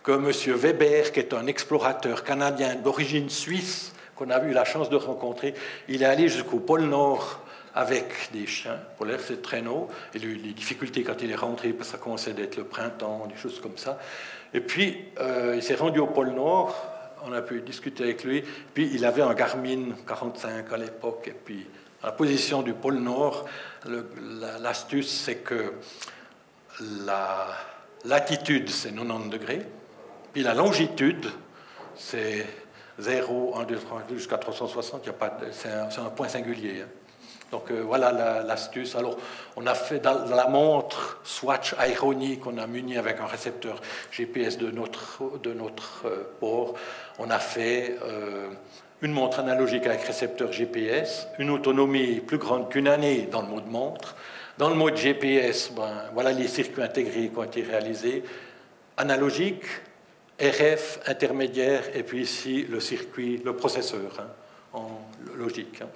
que M. Weber, qui est un explorateur canadien d'origine suisse, qu'on a eu la chance de rencontrer, il est allé jusqu'au pôle Nord avec des chiens polaires, c'est traîneau. Il a eu des difficultés quand il est rentré, parce que ça commençait d'être le printemps, des choses comme ça. Et puis, il s'est rendu au pôle Nord, on a pu discuter avec lui, puis il avait un Garmin 45 à l'époque, et puis à la position du pôle Nord, l'astuce, c'est que la latitude, c'est 90 degrés, puis la longitude, c'est 0, 1, 2, 3, jusqu'à 360, c'est un point singulier. Hein. Donc voilà l'astuce. Alors on a fait dans la montre Swatch Ironic, on a muni avec un récepteur GPS de notre port, on a fait une montre analogique avec récepteur GPS, une autonomie plus grande qu'une année dans le mode montre. Dans le mode GPS, voilà les circuits intégrés qui ont été réalisés, analogique, RF, intermédiaire, et puis ici le circuit, le processeur, hein, en logique. Hein.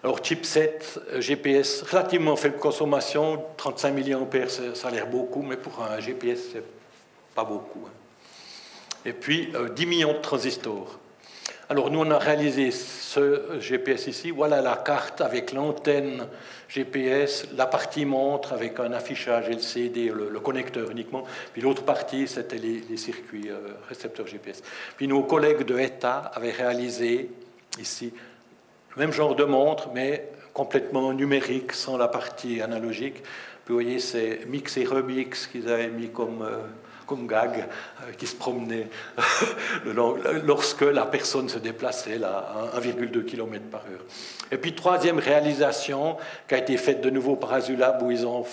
Alors, chipset, GPS, relativement faible consommation, 35 mAh, ça a l'air beaucoup, mais pour un GPS, c'est pas beaucoup. Hein. Et puis, 10 millions de transistors. Alors, nous, on a réalisé ce GPS ici. Voilà la carte avec l'antenne GPS, la partie montre avec un affichage LCD, le connecteur uniquement. Puis l'autre partie, c'était les circuits récepteurs GPS. Puis nos collègues de ETA avaient réalisé ici le même genre de montre, mais complètement numérique, sans la partie analogique. Puis vous voyez, c'est mix et remix qu'ils avaient mis comme gag, qui se promenait lorsque la personne se déplaçait là, à 1,2 km par heure. Et puis, troisième réalisation qui a été faite de nouveau par Azulab, où ils ont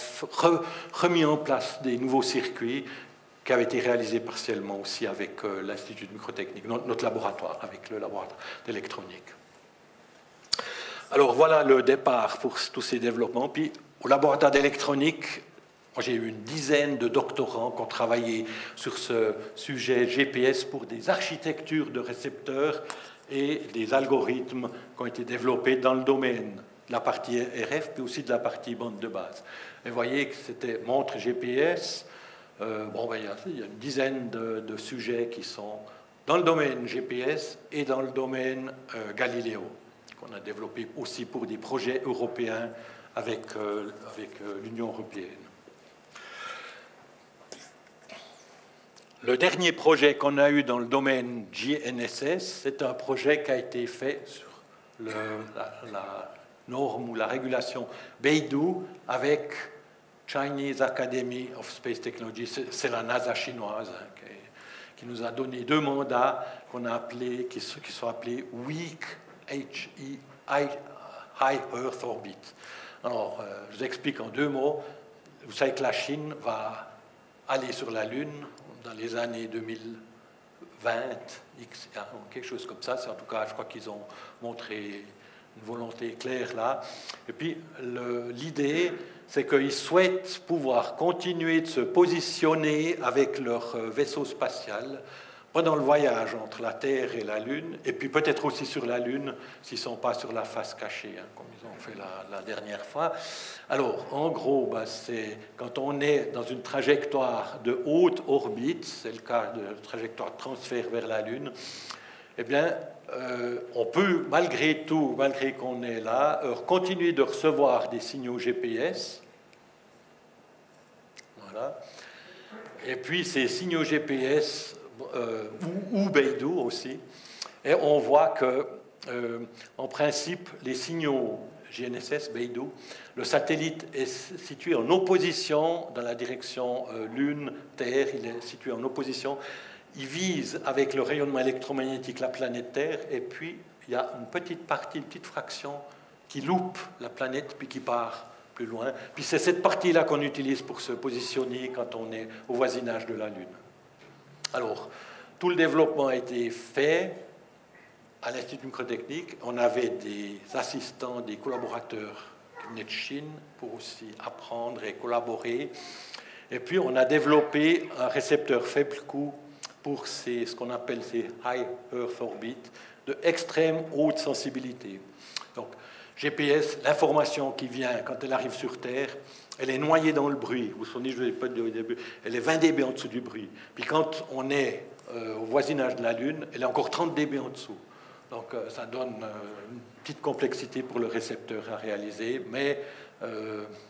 remis en place des nouveaux circuits qui avaient été réalisés partiellement aussi avec l'Institut de microtechnique, notre laboratoire, avec le laboratoire d'électronique. Alors voilà le départ pour tous ces développements. Puis au laboratoire d'électronique, j'ai eu une dizaine de doctorants qui ont travaillé sur ce sujet GPS pour des architectures de récepteurs et des algorithmes qui ont été développés dans le domaine de la partie RF, puis aussi de la partie bande de base. Et vous voyez que c'était montre GPS. Il y a une dizaine de sujets qui sont dans le domaine GPS et dans le domaine Galileo, qu'on a développé aussi pour des projets européens avec l'Union européenne. Le dernier projet qu'on a eu dans le domaine GNSS, c'est un projet qui a été fait sur la norme ou la régulation Beidou avec Chinese Academy of Space Technology. C'est la NASA chinoise hein, qui nous a donné 2 mandats qu'on a appelés, qui sont appelés Weak High Earth Orbit. Alors, je vous explique en 2 mots. Vous savez que la Chine va aller sur la Lune dans les années 2020, quelque chose comme ça. En tout cas, je crois qu'ils ont montré une volonté claire là. Et puis, l'idée, c'est qu'ils souhaitent pouvoir continuer de se positionner avec leur vaisseau spatial pendant le voyage entre la Terre et la Lune, et puis peut-être aussi sur la Lune, s'ils ne sont pas sur la face cachée, hein, comme ils ont fait la dernière fois. Alors, en gros, c'est quand on est dans une trajectoire de haute orbite, c'est le cas de la trajectoire de transfert vers la Lune, eh bien, on peut, malgré tout, malgré qu'on est là, continuer de recevoir des signaux GPS. Voilà. Et puis, ces signaux GPS, ou Beidou aussi, et on voit que, en principe, les signaux GNSS, Beidou, le satellite est situé en opposition dans la direction Lune-Terre, il est situé en opposition. Il vise avec le rayonnement électromagnétique la planète Terre, et puis il y a une petite partie, une petite fraction qui loupe la planète, puis qui part plus loin. Puis c'est cette partie-là qu'on utilise pour se positionner quand on est au voisinage de la Lune. Alors, tout le développement a été fait à l'Institut microtechnique. On avait des assistants, des collaborateurs qui venaient de Chine pour aussi apprendre et collaborer. Et puis, on a développé un récepteur faible coût pour ce qu'on appelle ces High Earth Orbit, de extrême haute sensibilité. Donc, GPS, l'information qui vient quand elle arrive sur Terre, elle est noyée dans le bruit. Vous vous souvenez, je ne vous ai pas dit au début, elle est 20 dB en dessous du bruit. Puis quand on est au voisinage de la Lune, elle est encore 30 dB en dessous. Donc ça donne une petite complexité pour le récepteur à réaliser. Mais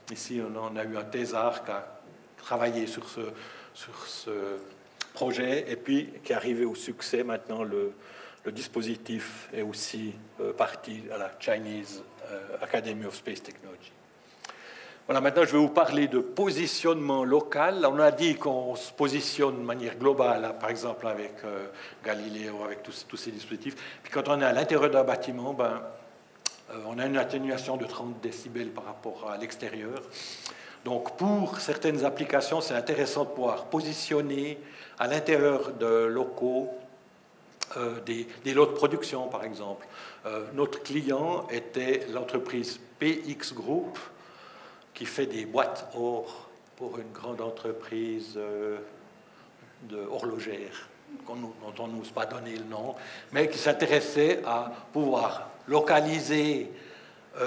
ici, on a eu un thésard qui a travaillé sur ce projet et puis qui est arrivé au succès. Maintenant, le dispositif est aussi parti à la Chinese Academy of Space Technology. Voilà, maintenant je vais vous parler de positionnement local. On a dit qu'on se positionne de manière globale, par exemple avec Galileo, avec tous ces dispositifs. Puis quand on est à l'intérieur d'un bâtiment, on a une atténuation de 30 décibels par rapport à l'extérieur. Donc pour certaines applications, c'est intéressant de pouvoir positionner à l'intérieur de locaux des lots de production, par exemple. Notre client était l'entreprise PX Group, qui fait des boîtes or pour une grande entreprise horlogère, dont on n'ose pas donner le nom, mais qui s'intéressait à pouvoir localiser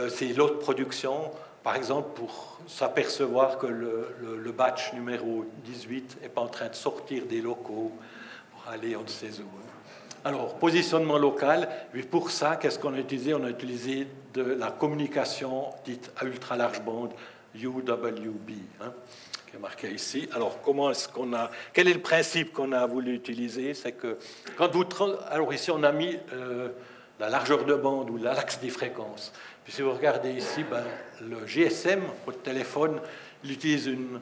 ces lots de production, par exemple pour s'apercevoir que le batch numéro 18 n'est pas en train de sortir des locaux pour aller on ne sait où. Alors, positionnement local, et pour ça, qu'est-ce qu'on a utilisé? On a utilisé de la communication dite à ultra large bande, UWB, qui est marqué ici. Alors, quel est le principe qu'on a voulu utiliser? C'est que quand alors ici, on a mis la largeur de bande ou l'axe des fréquences. Puis si vous regardez ici, le GSM, votre téléphone, il utilise une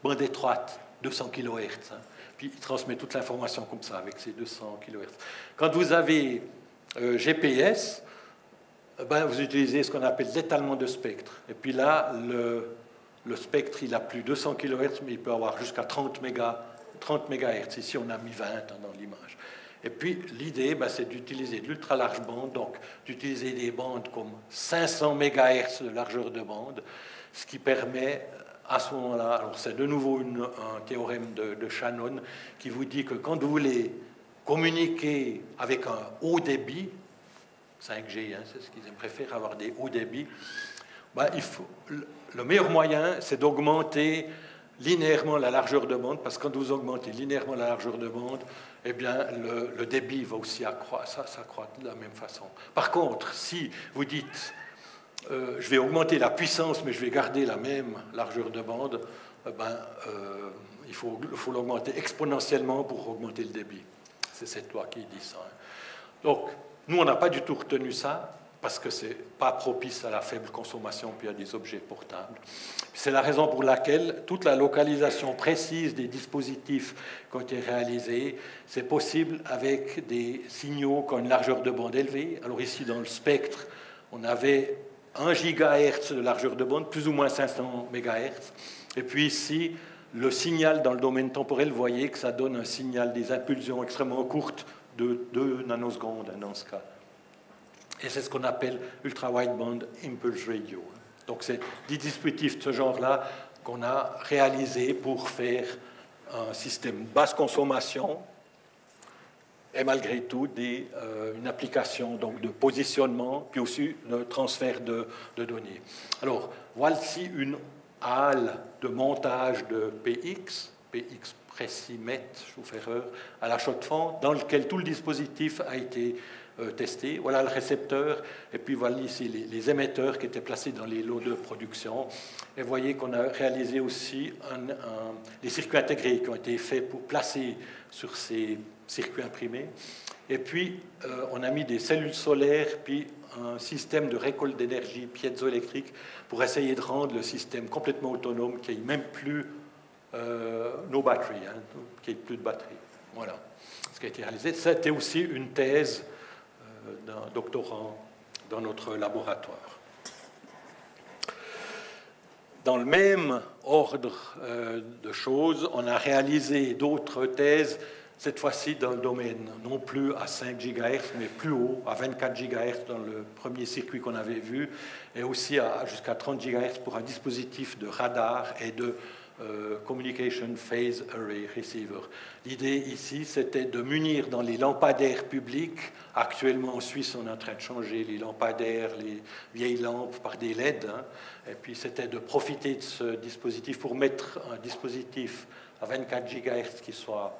bande étroite, 200 kHz. Puis il transmet toute l'information comme ça, avec ces 200 kHz. Quand vous avez GPS, vous utilisez ce qu'on appelle l'étalement de spectre. Et puis là, le spectre, il a plus 200 kHz, mais il peut avoir jusqu'à 30 MHz. Ici, on a mis 20 dans l'image. Et puis, l'idée, c'est d'utiliser de l'ultra large bande, donc d'utiliser des bandes comme 500 MHz de largeur de bande, ce qui permet à ce moment-là, alors c'est de nouveau un théorème de Shannon qui vous dit que quand vous voulez communiquer avec un haut débit, 5G, c'est ce qu'ils préfèrent, avoir des hauts débits, le meilleur moyen, c'est d'augmenter linéairement la largeur de bande, parce que quand vous augmentez linéairement la largeur de bande, eh bien, le débit va aussi s'accroître de la même façon. Par contre, si vous dites je vais augmenter la puissance, mais je vais garder la même largeur de bande, il faut l'augmenter exponentiellement pour augmenter le débit. C'est cette loi qui dit ça. Donc, nous, on n'a pas du tout retenu ça, parce que ce n'est pas propice à la faible consommation, puis à des objets portables. C'est la raison pour laquelle toute la localisation précise des dispositifs qui ont été réalisés, c'est possible avec des signaux qui ont une largeur de bande élevée. Alors ici, dans le spectre, on avait 1 GHz de largeur de bande, plus ou moins 500 MHz. Et puis ici, le signal dans le domaine temporel, vous voyez que ça donne un signal, des impulsions extrêmement courtes de 2 nanosecondes dans ce cas. Et c'est ce qu'on appelle Ultra-Wideband Impulse Radio. Donc c'est des dispositifs de ce genre-là qu'on a réalisés pour faire un système basse consommation, et malgré tout une application donc, de positionnement, puis aussi le transfert de données. Alors, voici une halle de montage de PX Fressimet, Schuferer, à la Chaux-de-Fonds, dans lequel tout le dispositif a été testé. Voilà le récepteur, et puis voilà ici les émetteurs qui étaient placés dans les lots de production. Et vous voyez qu'on a réalisé aussi les circuits intégrés qui ont été faits pour placer sur ces circuits imprimés. Et puis, on a mis des cellules solaires, puis un système de récolte d'énergie piézoélectrique pour essayer de rendre le système complètement autonome, qu'il n'y ait même plus no battery, hein, qu'il n'y ait plus de batterie. Voilà ce qui a été réalisé. C'était aussi une thèse d'un doctorant dans notre laboratoire. Dans le même ordre de choses, on a réalisé d'autres thèses, cette fois-ci dans le domaine non plus à 5 GHz, mais plus haut, à 24 GHz dans le premier circuit qu'on avait vu, et aussi jusqu'à 30 GHz pour un dispositif de radar et de Communication Phase Array Receiver. L'idée ici, c'était de munir dans les lampadaires publics. Actuellement, en Suisse, on est en train de changer les lampadaires, les vieilles lampes par des LED. Hein. Et puis, c'était de profiter de ce dispositif pour mettre un dispositif à 24 GHz qui soit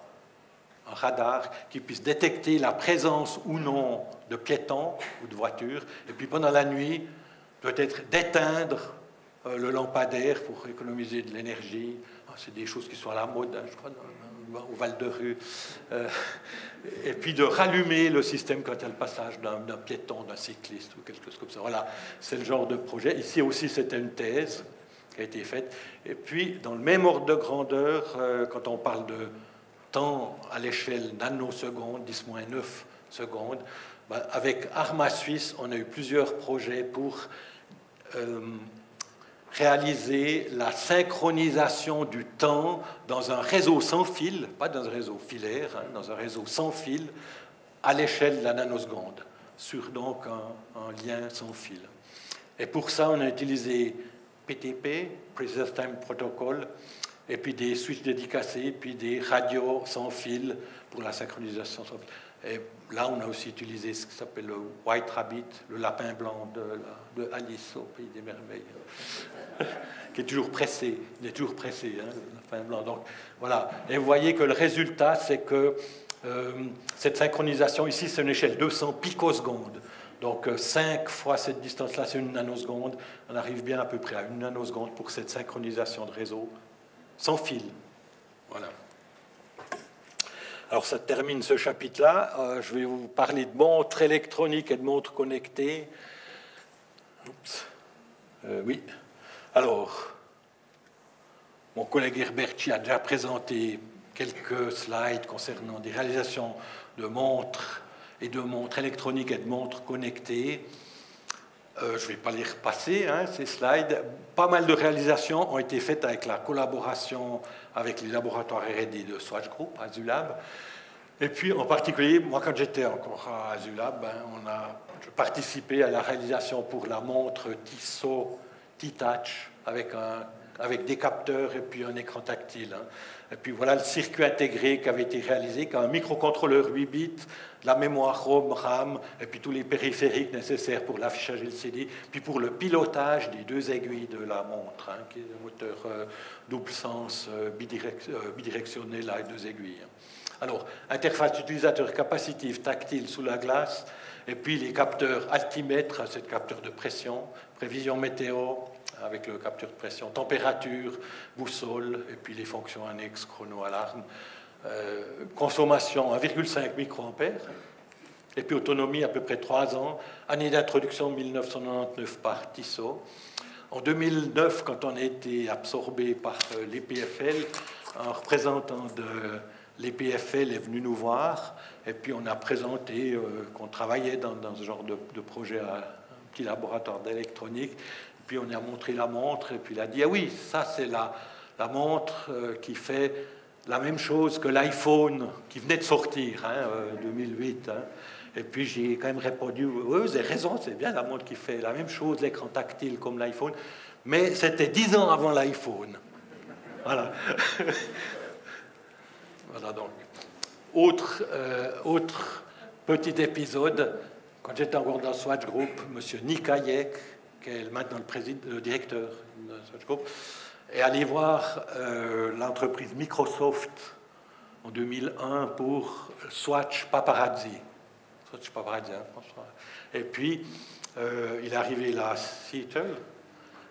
un radar, qui puisse détecter la présence ou non de piétons ou de voitures. Et puis, pendant la nuit, peut-être d'éteindre le lampadaire pour économiser de l'énergie. C'est des choses qui sont à la mode, hein, je crois, au Val-de-Rue. Et puis de rallumer le système quand il y a le passage d'un piéton, d'un cycliste ou quelque chose comme ça. Voilà, c'est le genre de projet. Ici aussi, c'était une thèse qui a été faite. Et puis, dans le même ordre de grandeur, quand on parle de temps à l'échelle nanosecondes, 10-9 secondes, avec Arma Suisse, on a eu plusieurs projets pour réaliser la synchronisation du temps dans un réseau sans fil, pas dans un réseau filaire, hein, dans un réseau sans fil, à l'échelle de la nanoseconde, sur donc un lien sans fil. Et pour ça, on a utilisé PTP, Precise Time Protocol, et puis des switches dédicacés, puis des radios sans fil pour la synchronisation sans fil. Et là, on a aussi utilisé ce qui s'appelle le White Rabbit, le lapin blanc de Alice au Pays des Merveilles, qui est toujours pressé. Il est toujours pressé, hein, le lapin blanc. Donc, voilà. Et vous voyez que le résultat, c'est que cette synchronisation, ici, c'est une échelle 200 picosecondes. Donc, 5 fois cette distance-là, c'est une nanoseconde. On arrive bien à peu près à une nanoseconde pour cette synchronisation de réseau sans fil. Voilà. Alors, ça termine ce chapitre-là. Je vais vous parler de montres électroniques et de montres connectées. Oui. Alors, mon collègue Herberti a déjà présenté quelques slides concernant des réalisations de montres et de montres électroniques et de montres connectées. Je ne vais pas les repasser, hein, ces slides. Pas mal de réalisations ont été faites avec la collaboration avec les laboratoires R&D de Swatch Group, Azulab. Et puis, en particulier, moi, quand j'étais encore à Azulab, je participais à la réalisation pour la montre Tissot T-Touch avec des capteurs et puis un écran tactile. Hein. Et puis voilà le circuit intégré qui avait été réalisé, qui a un microcontrôleur 8 bits, la mémoire ROM, RAM, et puis tous les périphériques nécessaires pour l'affichage LCD, puis pour le pilotage des 2 aiguilles de la montre, hein, qui est un moteur double sens bidirectionnel avec 2 aiguilles. Alors, interface utilisateur capacitive tactile sous la glace, et puis les capteurs altimètre, c'est le capteur de pression, prévision météo, avec le capteur de pression, température, boussole, et puis les fonctions annexes, chrono-alarme, consommation 1,5 microampères, et puis autonomie à peu près 3 ans, année d'introduction 1999 par Tissot. En 2009, quand on a été absorbé par l'EPFL, un représentant de l'EPFL est venu nous voir, et puis on a présenté qu'on travaillait dans ce genre de projet à un petit laboratoire d'électronique. Puis on a montré la montre, et puis il a dit « Ah oui, ça c'est la montre qui fait la même chose que l'iPhone qui venait de sortir, hein, 2008. Hein. » Et puis j'ai quand même répondu « Oui, vous avez raison, c'est bien la montre qui fait la même chose, l'écran tactile comme l'iPhone, mais c'était 10 ans avant l'iPhone. » Voilà. Voilà donc. Autre petit épisode, quand j'étais encore dans Swatch Group, M. Nick Hayek, qui est maintenant le directeur de Swatch Group, est allé voir l'entreprise Microsoft en 2001 pour Swatch Paparazzi. Swatch Paparazzi, hein, François. Et puis, il est arrivé là à Seattle.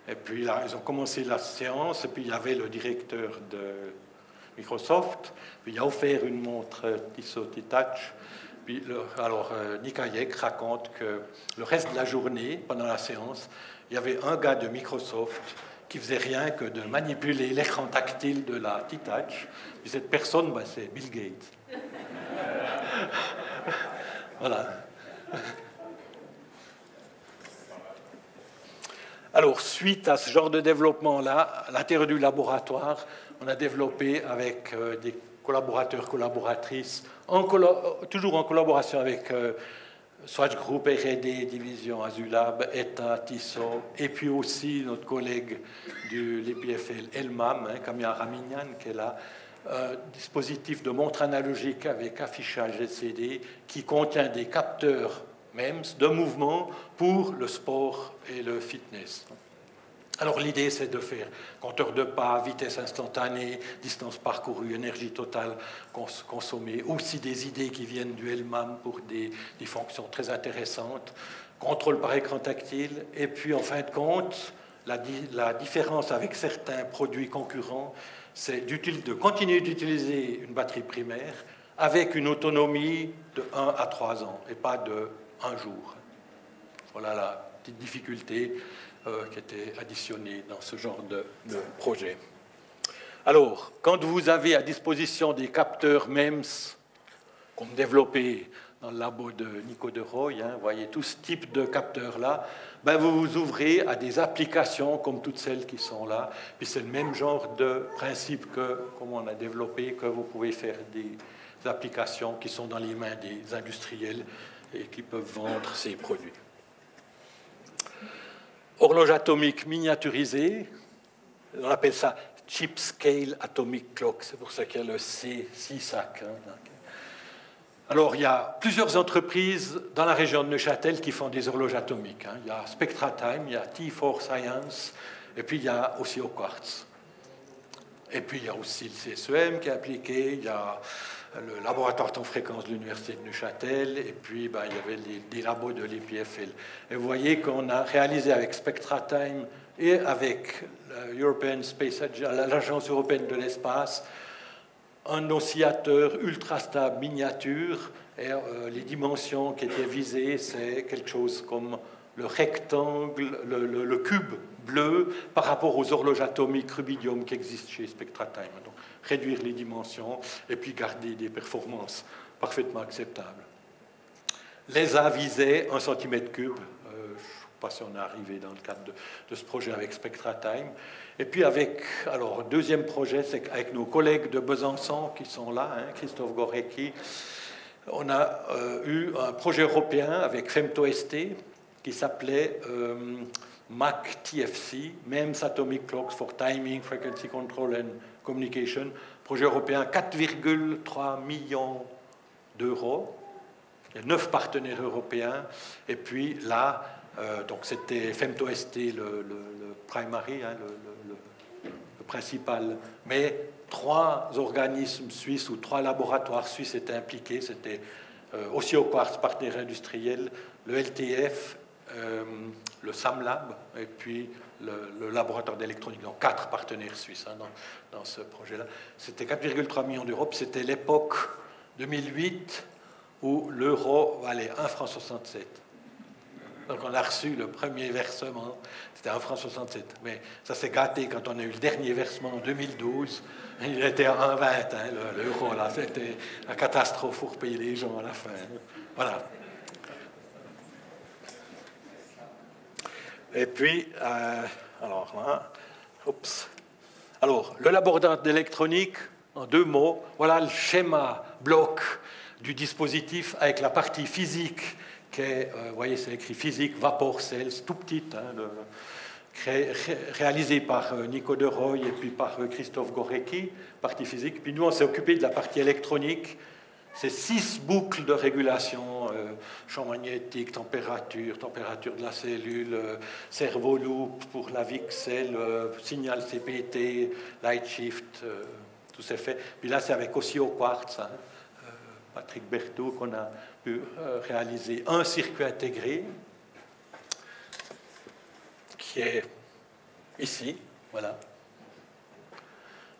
Et puis, là, ils ont commencé la séance. Et puis, il y avait le directeur de Microsoft. Puis, il a offert une montre Tissot T-Touch. Puis, alors, Nick Hayek raconte que le reste de la journée, pendant la séance, il y avait un gars de Microsoft qui faisait rien que de manipuler l'écran tactile de la T-Touch. Puis cette personne, ben, c'est Bill Gates. Voilà. Alors, suite à ce genre de développement-là, à l'intérieur du laboratoire, on a développé avec des collaborateurs, collaboratrices, toujours en collaboration avec Swatch Group, R&D, Division Azulab, ETA, Tissot, et puis aussi notre collègue de l'EPFL, Elmam, hein, Kamia Ramignan, qui est là, dispositif de montre analogique avec affichage LCD qui contient des capteurs MEMS de mouvement pour le sport et le fitness. Alors l'idée, c'est de faire compteur de pas, vitesse instantanée, distance parcourue, énergie totale consommée, aussi des idées qui viennent du LMAM pour des fonctions très intéressantes, contrôle par écran tactile, et puis en fin de compte, la différence avec certains produits concurrents, c'est de continuer d'utiliser une batterie primaire avec une autonomie de 1 à 3 ans, et pas de 1 jour. Voilà la petite difficulté qui était additionnée dans ce genre de projet. Alors, quand vous avez à disposition des capteurs MEMS, comme développés dans le labo de Nico de Roy, hein, vous voyez tout ce type de capteurs-là, ben vous vous ouvrez à des applications comme toutes celles qui sont là. Puis c'est le même genre de principe que, comme on a développé, que vous pouvez faire des applications qui sont dans les mains des industriels et qui peuvent vendre ces produits. Horloge atomique miniaturisée, on appelle ça Chip Scale Atomic Clock, c'est pour ça qu'il y a le C6SAC. Hein. Alors, il y a plusieurs entreprises dans la région de Neuchâtel qui font des horloges atomiques. Hein. Il y a SpectraTime, il y a T4 Science, et puis il y a aussi au Quartz. Et puis il y a aussi le CSEM qui est appliqué, il y a le laboratoire temps fréquence de l'Université de Neuchâtel, et puis ben, il y avait des labos de l'EPFL. Et vous voyez qu'on a réalisé avec SpectraTime et avec l'Agence européenne de l'espace un oscillateur ultra stable miniature, et les dimensions qui étaient visées, c'est quelque chose comme le rectangle, le cube bleu par rapport aux horloges atomiques rubidium qui existent chez SpectraTime. Donc, réduire les dimensions et puis garder des performances parfaitement acceptables. L'ESA visait 1 cm3. Je ne sais pas si on est arrivé dans le cadre de ce projet avec SpectraTime. Et puis alors, deuxième projet, c'est avec nos collègues de Besançon qui sont là, hein, Christophe Gorecki, on a eu un projet européen avec FemtoST qui s'appelait MAC-TFC, MEMS Atomic Clocks for Timing, Frequency Control and Communication, projet européen, 4,3 millions d'euros. Il y a 9 partenaires européens. Et puis là, donc c'était FemtoST le primary, hein, le principal, mais 3 organismes suisses ou 3 laboratoires suisses étaient impliqués. C'était aussi au Quartz, partenaire industriel, le LTF, le SAMLab et puis le laboratoire d'électronique. Donc 4 partenaires suisses hein, dans ce projet-là. C'était 4,3 millions d'euros. C'était l'époque 2008 où l'euro valait 1,67 franc. Donc on a reçu le premier versement, c'était 1,67 franc. Mais ça s'est gâté quand on a eu le dernier versement en 2012. Il était à 1,20 hein, l'euro. Là, c'était la catastrophe pour payer les gens à la fin. Voilà. Et puis, alors là, alors, le laboratoire d'électronique, en 2 mots, voilà le schéma bloc du dispositif avec la partie physique qui est, vous voyez, c'est écrit physique, vapor cells, tout petit, hein, réalisé par Nico de Roy et puis par Christophe Gorecki, partie physique. Puis nous, on s'est occupé de la partie électronique. C'est 6 boucles de régulation, champ magnétique, température de la cellule, servo loop pour la VXL, signal CPT, light shift, tout s'est fait. Puis là, c'est avec aussi au quartz, hein, Patrick Berthaud, qu'on a pu réaliser un circuit intégré qui est ici, voilà.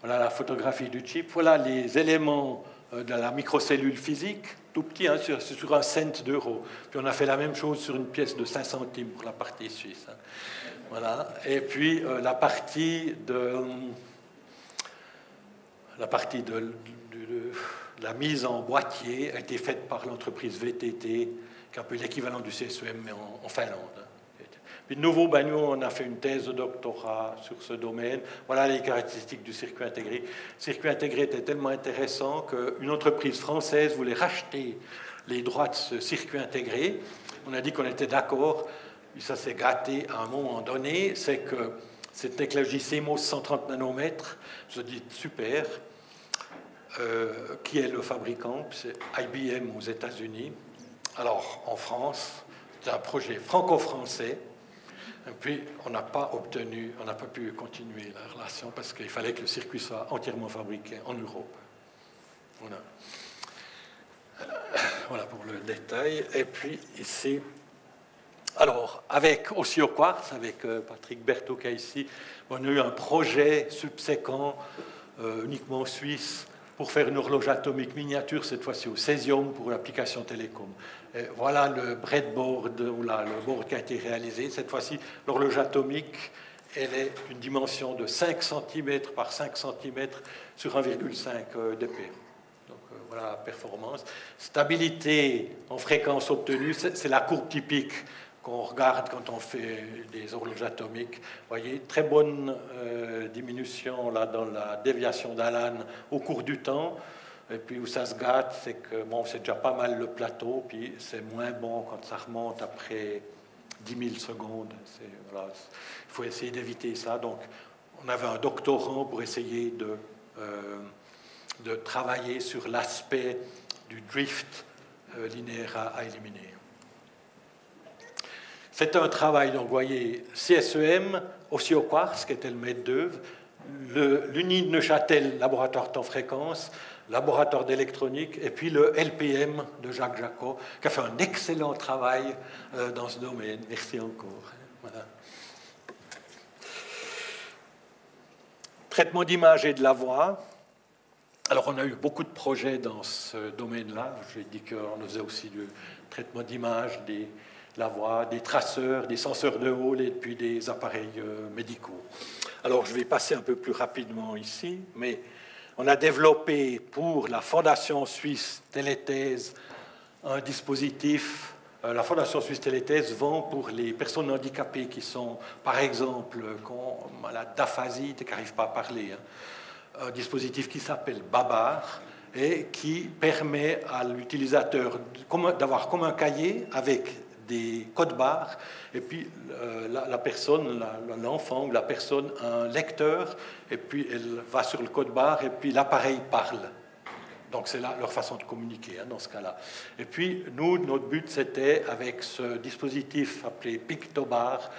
Voilà la photographie du chip. Voilà les éléments de la microcellule physique, tout petit, hein, sur un cent d'euro. Puis on a fait la même chose sur une pièce de 5 centimes pour la partie suisse. Hein. Voilà. Et puis la partie de la mise en boîtier a été faite par l'entreprise VTT, qui est un peu l'équivalent du CSEM, mais en Finlande. Puis de nouveau, ben, nous, on a fait une thèse de doctorat sur ce domaine. Voilà les caractéristiques du circuit intégré. Le circuit intégré était tellement intéressant qu'une entreprise française voulait racheter les droits de ce circuit intégré. On a dit qu'on était d'accord, puis ça s'est gâté à un moment donné, c'est que cette technologie CMOS 130 nanomètres, je dis super, qui est le fabricant? C'est IBM aux États-Unis. Alors, en France, c'est un projet franco-français. Et puis, on n'a pas pu continuer la relation parce qu'il fallait que le circuit soit entièrement fabriqué en Europe. Voilà. Voilà pour le détail. Et puis, ici, alors, avec aussi au quartz, avec Patrick Berthaud qui est ici, on a eu un projet subséquent, uniquement suisse, pour faire une horloge atomique miniature, cette fois-ci au césium, pour l'application télécom. Et voilà le breadboard, ou là, le board qui a été réalisé. Cette fois-ci, l'horloge atomique, elle est d'une dimension de 5 cm par 5 cm sur 1,5 dp. Donc voilà la performance. Stabilité en fréquence obtenue, c'est la courbe typique qu'on regarde quand on fait des horloges atomiques. Vous voyez, très bonne diminution là, dans la déviation d'Allan au cours du temps. Et puis où ça se gâte, c'est que bon, c'est déjà pas mal le plateau, puis c'est moins bon quand ça remonte après 10 000 secondes. Voilà, il faut essayer d'éviter ça. Donc, on avait un doctorant pour essayer de travailler sur l'aspect du drift linéaire à éliminer. C'est un travail, donc vous voyez, CSEM, aussi au quartz, qui était le maître d'œuvre, l'Uni de Neuchâtel, laboratoire temps fréquence, laboratoire d'électronique, et puis le LPM de Jacques Jacot, qui a fait un excellent travail dans ce domaine. Merci encore. Voilà. Traitement d'image et de la voix. Alors, on a eu beaucoup de projets dans ce domaine-là. J'ai dit qu'on faisait aussi du traitement d'image, la voix, des traceurs, des senseurs de Hall et puis des appareils médicaux. Alors, je vais passer un peu plus rapidement ici, mais on a développé pour la Fondation Suisse Téléthèse un dispositif. La Fondation Suisse Téléthèse vend pour les personnes handicapées qui sont, par exemple, malades d'aphasie, qui n'arrivent pas à parler, hein, un dispositif qui s'appelle Babar et qui permet à l'utilisateur d'avoir comme un cahier avec des codes barres, et puis la personne, l'enfant ou la personne a un lecteur, et puis elle va sur le code barre, et puis l'appareil parle. Donc c'est leur façon de communiquer hein, dans ce cas-là. Et puis nous, notre but, c'était, avec ce dispositif appelé Pictobar,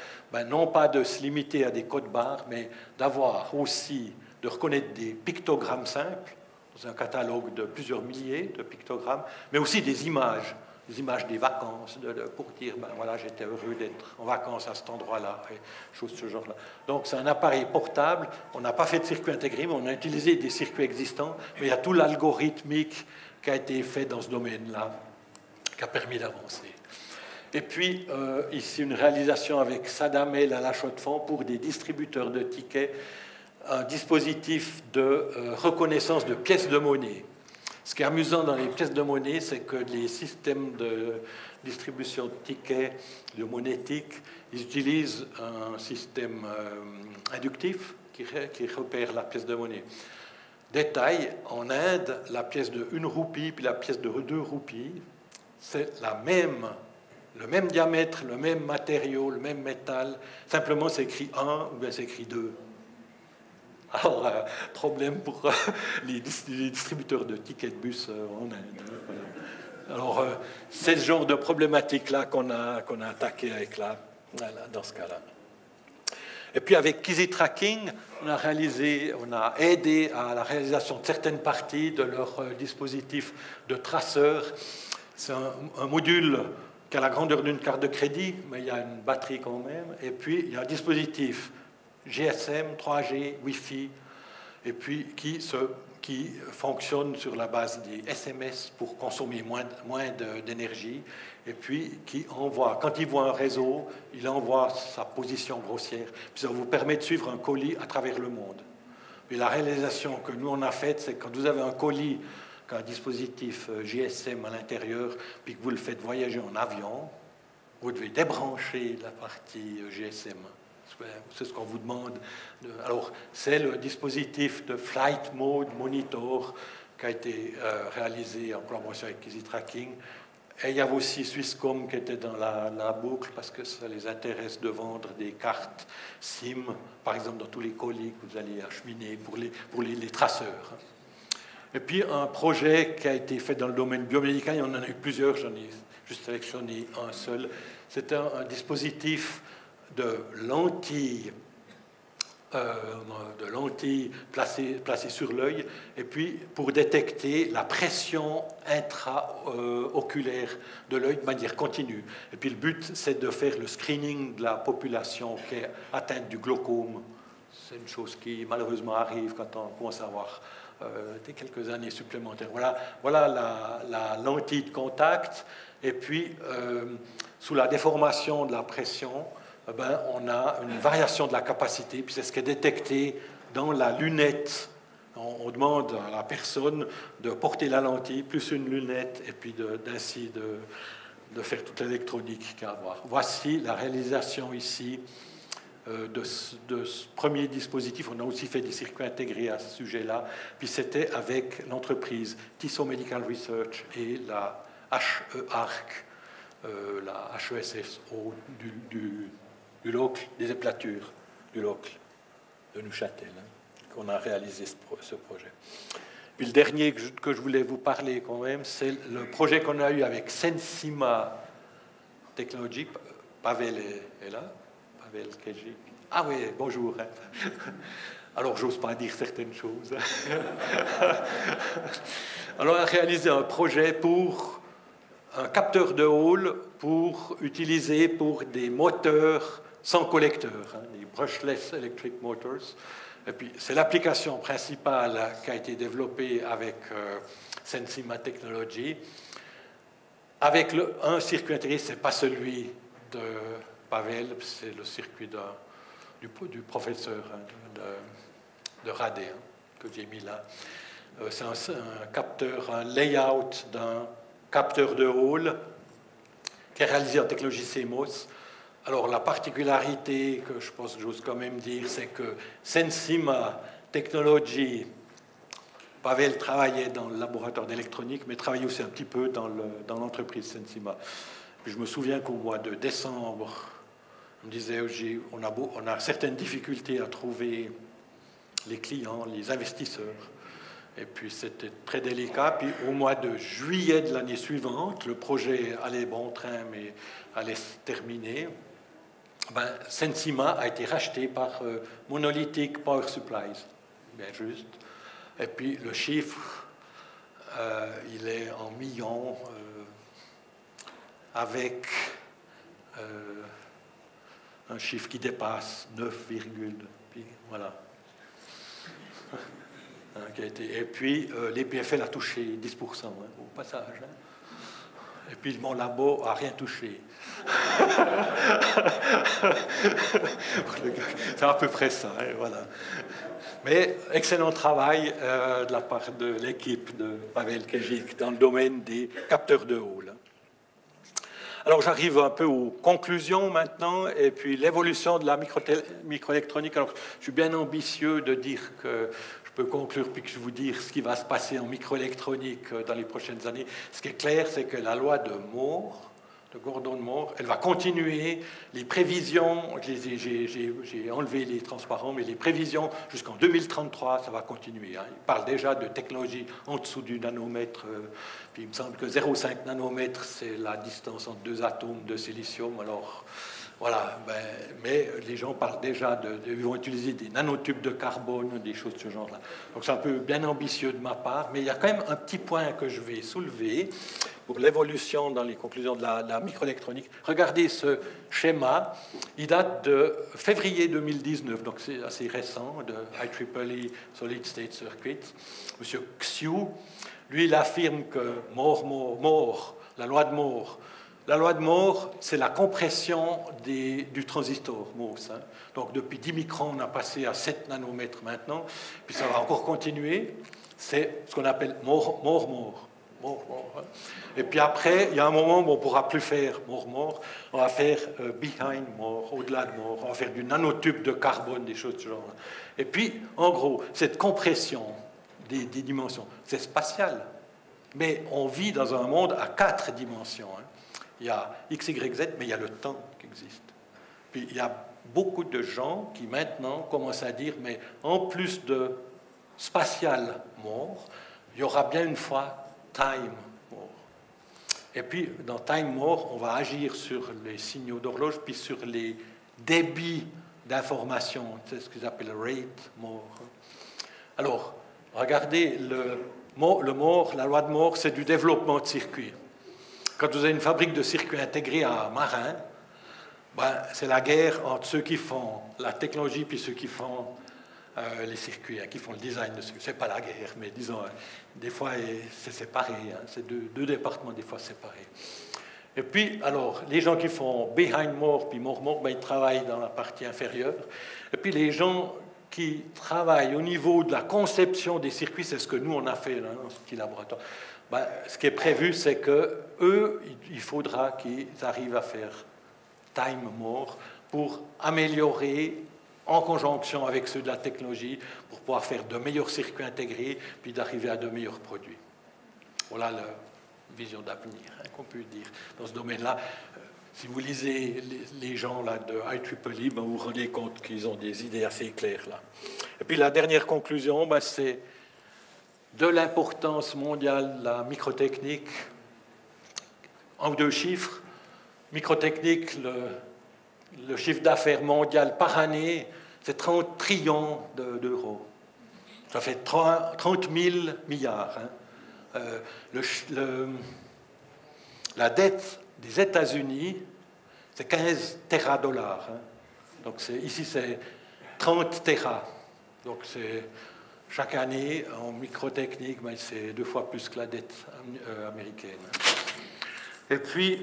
non pas de se limiter à des codes barres, mais d'avoir aussi, de reconnaître des pictogrammes simples, dans un catalogue de plusieurs milliers de pictogrammes, mais aussi des images des vacances, pour dire, voilà, j'étais heureux d'être en vacances à cet endroit-là, et choses de ce genre-là. Donc, c'est un appareil portable. On n'a pas fait de circuit intégré, mais on a utilisé des circuits existants. Mais il y a tout l'algorithmique qui a été fait dans ce domaine-là, qui a permis d'avancer. Et puis, ici, une réalisation avec Sadamel à la Chaux-de-Fonds pour des distributeurs de tickets, un dispositif de reconnaissance de pièces de monnaie. Ce qui est amusant dans les pièces de monnaie, c'est que les systèmes de distribution de tickets, de monétique, ils utilisent un système inductif qui repère la pièce de monnaie. Détail, en Inde, la pièce de 1 roupie puis la pièce de 2 roupies, c'est le même diamètre, le même matériau, le même métal, simplement c'est écrit 1 ou bien c'est écrit 2. Alors, problème pour les distributeurs de tickets de bus en Inde. Voilà. Alors, c'est ce genre de problématique-là qu'on a attaqué avec dans ce cas-là. Et puis avec Kizzy Tracking, on a aidé à la réalisation de certaines parties de leur dispositif de traceur. C'est un module qui a la grandeur d'une carte de crédit, mais il y a une batterie quand même. Et puis il y a un dispositif GSM, 3G, Wi-Fi, et puis qui fonctionne sur la base des SMS pour consommer moins d'énergie, et puis qui envoie, quand il voit un réseau, il envoie sa position grossière, puis ça vous permet de suivre un colis à travers le monde. Puis la réalisation que nous on a faite, c'est que quand vous avez un colis, un dispositif GSM à l'intérieur, puis que vous le faites voyager en avion, vous devez débrancher la partie GSM. C'est ce qu'on vous demande. Alors, c'est le dispositif de Flight Mode Monitor qui a été réalisé en collaboration avec Kizzy Tracking. Et il y avait aussi Swisscom qui était dans la boucle parce que ça les intéresse de vendre des cartes SIM, par exemple dans tous les colis que vous allez acheminer pour les traceurs. Et puis un projet qui a été fait dans le domaine biomédical, il y en a eu plusieurs, j'en ai juste sélectionné un seul. C'était un dispositif de lentilles placées sur l'œil, et puis pour détecter la pression intraoculaire de l'œil de manière continue. Et puis le but, c'est de faire le screening de la population qui est atteinte du glaucome. C'est une chose qui malheureusement arrive quand on commence à avoir quelques années supplémentaires. Voilà la lentille de contact, et puis sous la déformation de la pression, on a une variation de la capacité, puis c'est ce qui est détecté dans la lunette. On demande à la personne de porter la lentille, plus une lunette, et puis ainsi de faire toute l'électronique qu'il y a à voir. Voici la réalisation ici de ce premier dispositif. On a aussi fait des circuits intégrés à ce sujet-là, puis c'était avec l'entreprise Tissot Medical Research et la HEARC, la HESSO du Locle, des éplatures du Locle de Neuchâtel, qu'on a réalisé ce projet. Puis le dernier que je voulais vous parler quand même, c'est le projet qu'on a eu avec Sensima Technology. Pavel est là. Pavel Kejik. Ah oui, bonjour. Alors, j'ose pas dire certaines choses. Alors, on a réalisé un projet pour un capteur de Hall pour utiliser pour des moteurs sans collecteur, des brushless electric motors. Et puis, c'est l'application principale qui a été développée avec Sensima Technology. Avec un circuit intégré, ce n'est pas celui de Pavel, c'est le circuit du professeur de Radé que j'ai mis là. C'est un capteur, un layout d'un capteur de Hall qui est réalisé en technologie CMOS. Alors, la particularité que je pense que j'ose quand même dire, c'est que Sensima Technology, Pavel travaillait dans le laboratoire d'électronique, mais travaillait aussi un petit peu dans l'entreprise Sensima. Puis je me souviens qu'au mois de décembre, on me disait on a certaines difficultés à trouver les clients, les investisseurs. Et puis c'était très délicat. Puis au mois de juillet de l'année suivante, le projet allait bon train, mais allait se terminer. Sensima a été racheté par Monolithic Power Supplies, bien juste. Et puis le chiffre, il est en millions, avec un chiffre qui dépasse 9, puis voilà. Et puis l'EPFL a touché 10% au passage. Et puis mon labo n'a rien touché. C'est à peu près ça, voilà. Mais excellent travail de la part de l'équipe de Pavel Kejik dans le domaine des capteurs de Hall. Alors j'arrive un peu aux conclusions maintenant, et puis l'évolution de la microélectronique. Alors je suis bien ambitieux de dire que je peux conclure puis que je vous dire ce qui va se passer en microélectronique dans les prochaines années. Ce qui est clair, c'est que la loi de Moore, de Gordon de Moore, elle va continuer. Les prévisions, j'ai enlevé les transparents, mais les prévisions jusqu'en 2033, ça va continuer. Il parle déjà de technologie en dessous du nanomètre. Puis il me semble que 0,5 nanomètre, c'est la distance entre deux atomes de silicium. Alors Voilà, mais les gens parlent déjà ils vont utiliser des nanotubes de carbone, des choses de ce genre-là. Donc c'est un peu bien ambitieux de ma part, mais il y a quand même un petit point que je vais soulever pour l'évolution dans les conclusions de la microélectronique. Regardez ce schéma, il date de février 2019, donc c'est assez récent, de IEEE Solid State Circuit. Monsieur Xiu, lui, il affirme que Moore, la loi de Moore. La loi de Moore, c'est la compression du transistor MOS. Hein. Donc depuis 10 microns, on a passé à 7 nanomètres maintenant, puis ça va encore continuer. C'est ce qu'on appelle Moore. Hein. Et puis après, il y a un moment où on ne pourra plus faire Moore. On va faire behind Moore, au-delà de Moore. On va faire du nanotube de carbone, des choses de ce genre. Et puis, en gros, cette compression des dimensions, c'est spatial. Mais on vit dans un monde à 4 dimensions. Hein. Il y a X, Y, Z, mais il y a le temps qui existe. Puis il y a beaucoup de gens qui maintenant commencent à dire, mais en plus de spatial Moore, il y aura bien une fois time Moore. Et puis dans time Moore, on va agir sur les signaux d'horloge, puis sur les débits d'information, c'est ce qu'ils appellent rate Moore. Alors, regardez, le Moore, la loi de Moore, c'est du développement de circuits. Quand vous avez une fabrique de circuits intégrés à Marin, c'est la guerre entre ceux qui font la technologie puis ceux qui font les circuits, qui font le design de circuits. Ce n'est pas la guerre, mais disons, des fois, c'est séparé. Hein, c'est deux départements, des fois, séparés. Et puis, alors, les gens qui font behind Moore puis Moore, ils travaillent dans la partie inférieure. Et puis, les gens qui travaillent au niveau de la conception des circuits, c'est ce que nous, on a fait là, dans ce petit laboratoire. Ce qui est prévu, c'est qu'eux, il faudra qu'ils arrivent à faire time Moore pour améliorer, en conjonction avec ceux de la technologie, pour pouvoir faire de meilleurs circuits intégrés, puis d'arriver à de meilleurs produits. Voilà la vision d'avenir qu'on peut dire dans ce domaine-là. Si vous lisez les gens là, de IEEE, vous vous rendez compte qu'ils ont des idées assez claires là. Et puis la dernière conclusion, c'est de l'importance mondiale de la microtechnique. En 2 chiffres, microtechnique, le chiffre d'affaires mondial par année, c'est 30 trillions d'euros. Ça fait 30 000 milliards. Hein. La dette des États-Unis, c'est 15 téradollars. Hein. Donc ici, c'est 30 téras. Donc c'est... Chaque année, en microtechnique, c'est 2 fois plus que la dette américaine. Et puis,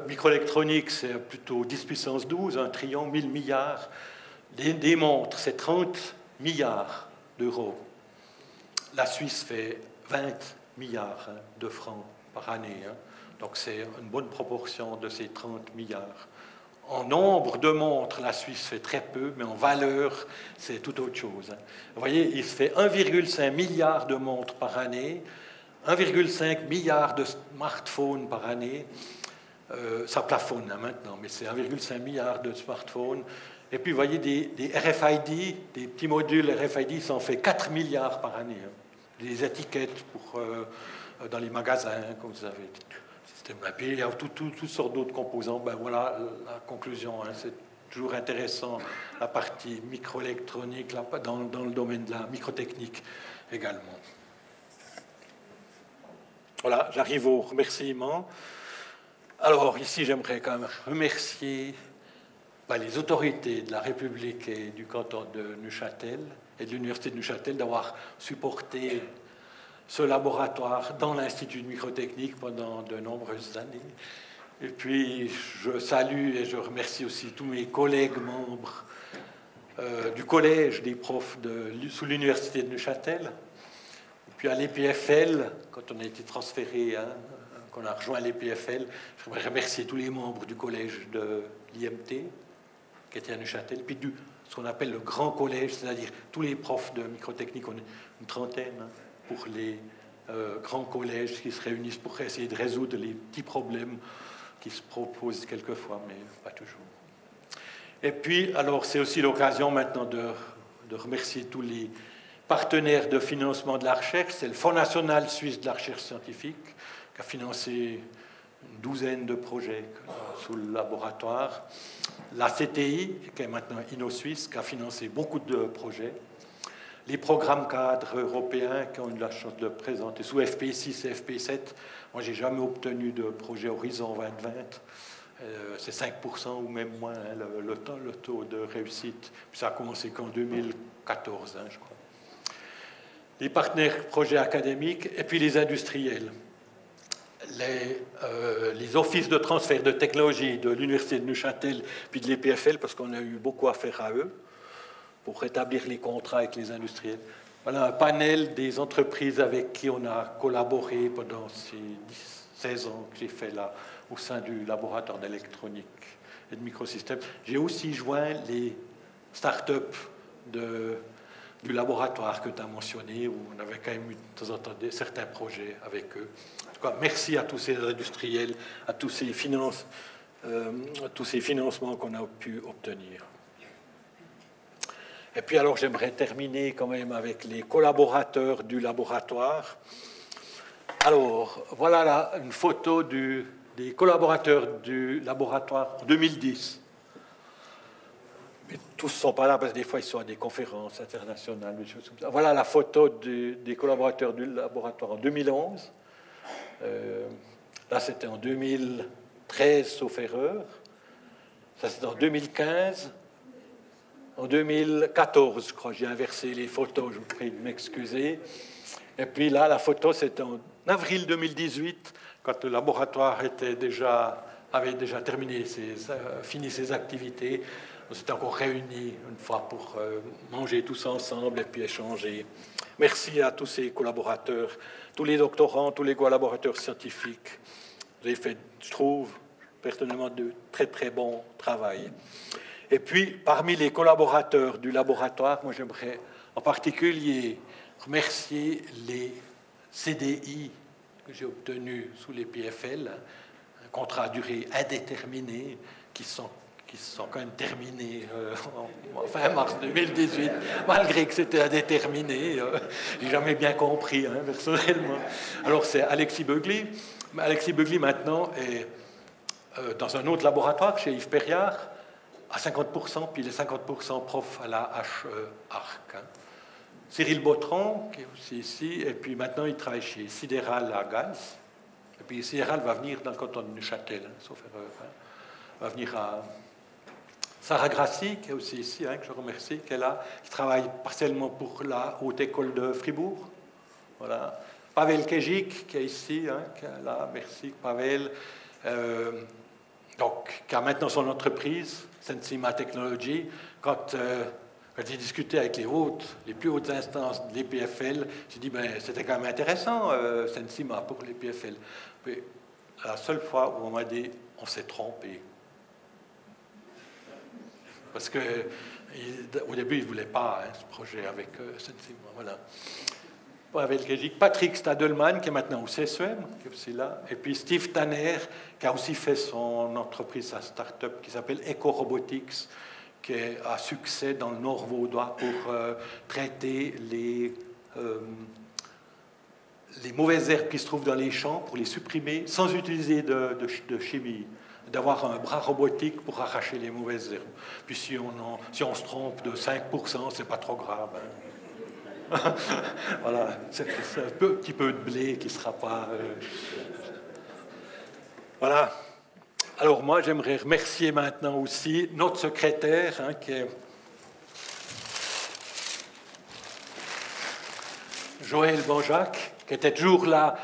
microélectronique, c'est plutôt 10 puissance 12, 1 trillion, 1000 milliards. Des montres, c'est 30 milliards d'euros. La Suisse fait 20 milliards de francs par année. Hein. Donc, c'est une bonne proportion de ces 30 milliards. En nombre de montres, la Suisse fait très peu, mais en valeur, c'est tout autre chose. Vous voyez, il se fait 1,5 milliard de montres par année, 1,5 milliard de smartphones par année. Ça plafonne maintenant, mais c'est 1,5 milliard de smartphones. Et puis, vous voyez, des RFID, des petits modules RFID, ça en fait 4 milliards par année. Hein. Des étiquettes dans les magasins, comme vous avez dit. Et puis, il y a toutes sortes d'autres composants. Voilà la conclusion. Hein. C'est toujours intéressant, la partie microélectronique, dans le domaine de la microtechnique également. Voilà, j'arrive aux remerciements. Alors, ici, j'aimerais quand même remercier les autorités de la République et du canton de Neuchâtel et de l'Université de Neuchâtel d'avoir supporté ce laboratoire dans l'Institut de microtechnique pendant de nombreuses années. Et puis, je salue et je remercie aussi tous mes collègues membres du collège des profs sous l'Université de Neuchâtel. Et puis à l'EPFL, quand on a été transféré, qu'on a rejoint l'EPFL, je voudrais remercier tous les membres du collège de l'IMT, qui était à Neuchâtel, puis ce qu'on appelle le grand collège, c'est-à-dire tous les profs de microtechnique, on est une trentaine, pour les grands collèges qui se réunissent pour essayer de résoudre les petits problèmes qui se proposent quelquefois, mais pas toujours. Et puis, alors, c'est aussi l'occasion maintenant de remercier tous les partenaires de financement de la recherche. C'est le Fonds national suisse de la recherche scientifique qui a financé une douzaine de projets sous le laboratoire. la CTI, qui est maintenant Innosuisse, qui a financé beaucoup de projets, les programmes cadres européens qui ont eu la chance de présenter sous FP6 et FP7. Moi, j'ai jamais obtenu de projet Horizon 2020. C'est 5% ou même moins hein, le taux de réussite. Puis ça a commencé qu'en 2014, hein, je crois. Les partenaires projets académiques et puis les industriels. Les offices de transfert de technologie de l'Université de Neuchâtel puis de l'EPFL, parce qu'on a eu beaucoup à faire à eux, pour rétablir les contrats avec les industriels. Voilà un panel des entreprises avec qui on a collaboré pendant ces 16 ans que j'ai fait là, au sein du laboratoire d'électronique et de microsystèmes. J'ai aussi joint les start-up du laboratoire que tu as mentionné, où on avait quand même eu de temps en temps certains projets avec eux. En tout cas, merci à tous ces industriels, à tous ces financements qu'on a pu obtenir. Et puis alors j'aimerais terminer quand même avec les collaborateurs du laboratoire. Alors voilà là une photo des collaborateurs du laboratoire en 2010. Mais tous ne sont pas là parce que des fois ils sont à des conférences internationales, des choses comme ça. Voilà la photo des collaborateurs du laboratoire en 2011. Là c'était en 2013 sauf erreur. Ça c'était en 2015. En 2014, je crois, j'ai inversé les photos, je vous prie de m'excuser. Et puis là, la photo, c'était en avril 2018, quand le laboratoire avait déjà fini ses activités. On s'était encore réunis une fois pour manger tous ensemble et puis échanger. Merci à tous ces collaborateurs, tous les doctorants, tous les collaborateurs scientifiques. Vous avez fait, je trouve, personnellement, de très, très bon travail. Et puis, parmi les collaborateurs du laboratoire, moi j'aimerais en particulier remercier les CDI que j'ai obtenus sous les PFL, un contrat à durée indéterminée, qui sont quand même terminés en fin mars 2018, malgré que c'était indéterminé. J'ai jamais bien compris, hein, personnellement. Alors c'est Alexis Beugly. Alexis Beugly maintenant est dans un autre laboratoire chez Yves Perriard, à 50%, puis les 50% prof à la HE-ARC. Hein. Cyril Bautron, qui est aussi ici, et puis maintenant il travaille chez Sidéral à Gans. Et puis Sidéral va venir dans le canton de Neuchâtel, hein, sauf erreur. Hein. Va venir à Sarah Grassi, qui est aussi ici, hein, que je remercie, qui est là, qui travaille partiellement pour la Haute École de Fribourg. Voilà. Pavel Kejik, qui est ici, hein, qui est là, merci Pavel. Donc, qui a maintenant son entreprise, Sensima Technology. Quand j'ai discuté avec les plus hautes instances de l'EPFL, j'ai dit c'était quand même intéressant, Sensima, pour l'EPFL. Mais la seule fois où on m'a dit on s'est trompé. Parce qu'au début, ils ne voulaient pas hein, ce projet avec Sensima. Voilà. Patrick Stadelman, qui est maintenant au CSEM, qui est aussi là, et puis Steve Tanner, qui a aussi fait son entreprise, sa start-up, qui s'appelle EcoRobotics, qui est à succès dans le Nord vaudois pour traiter les mauvaises herbes qui se trouvent dans les champs, pour les supprimer, sans utiliser de chimie, d'avoir un bras robotique pour arracher les mauvaises herbes. Puis si on se trompe de 5%, c'est pas trop grave. Hein. Voilà, c'est un petit peu de blé qui ne sera pas... Voilà. Alors moi, j'aimerais remercier maintenant aussi notre secrétaire, hein, qui est Joël Banjac, qui était toujours là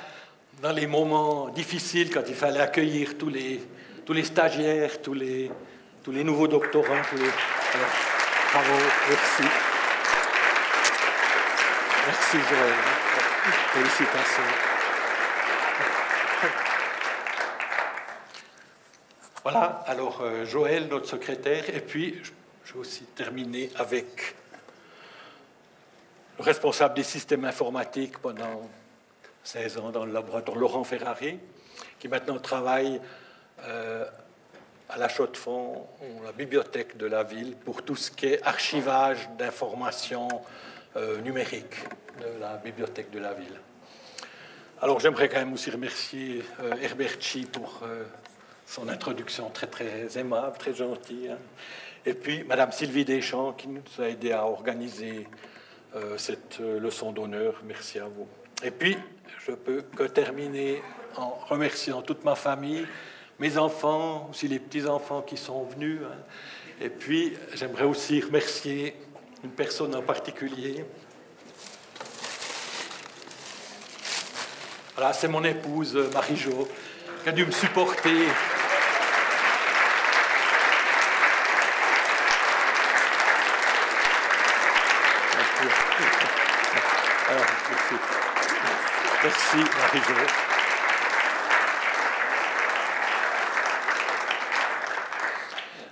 dans les moments difficiles, quand il fallait accueillir tous les stagiaires, tous les nouveaux doctorants. Alors, bravo, merci. Merci Joël. Félicitations. Voilà, alors Joël, notre secrétaire, et puis je vais aussi terminer avec le responsable des systèmes informatiques pendant 16 ans dans le laboratoire, Laurent Ferrari, qui maintenant travaille à la Chaux-de-Fonds, la bibliothèque de la ville, pour tout ce qui est archivage d'informations numérique de la bibliothèque de la ville. Alors j'aimerais quand même aussi remercier Herbert Chi pour son introduction très, très aimable, très gentille. Hein. Et puis, Madame Sylvie Deschamps, qui nous a aidé à organiser cette leçon d'honneur. Merci à vous. Et puis, je peux que terminer en remerciant toute ma famille, mes enfants, aussi les petits-enfants qui sont venus. Hein. Et puis, j'aimerais aussi remercier une personne en particulier. Voilà, c'est mon épouse, Marie-Jo, qui a dû me supporter. Merci, Marie-Jo.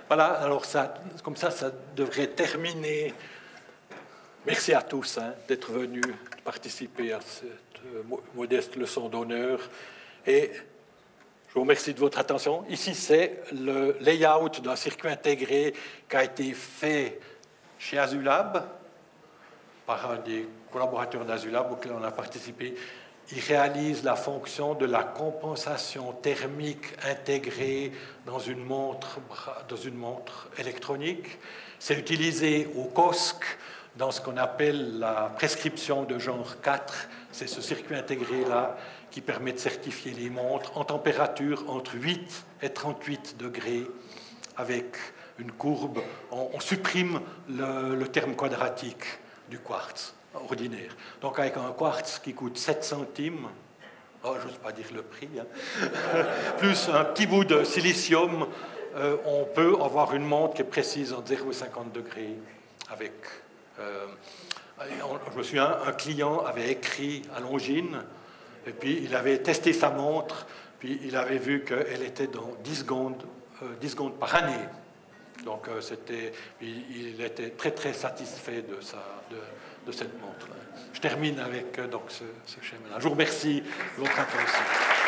Voilà, alors ça, comme ça devrait terminer. Merci à tous hein, d'être venus participer à cette modeste leçon d'honneur. Et je vous remercie de votre attention. Ici, c'est le layout d'un circuit intégré qui a été fait chez Azulab par un des collaborateurs d'Azulab auquel on a participé. Il réalise la fonction de la compensation thermique intégrée dans une montre électronique. C'est utilisé au COSC dans ce qu'on appelle la prescription de genre 4. C'est ce circuit intégré-là qui permet de certifier les montres en température entre 8 et 38 degrés avec une courbe. On supprime le terme quadratique du quartz ordinaire. Donc avec un quartz qui coûte 7 centimes, oh, je n'ose pas dire le prix, hein, plus un petit bout de silicium, on peut avoir une montre qui est précise entre 0 et 50 degrés. Avec, je me souviens, un client avait écrit à Longines, et puis il avait testé sa montre, puis il avait vu qu'elle était dans 10 secondes par année. Donc il était très très satisfait de cette montre. Je termine avec donc, ce schéma-là. Je vous remercie de votre attention.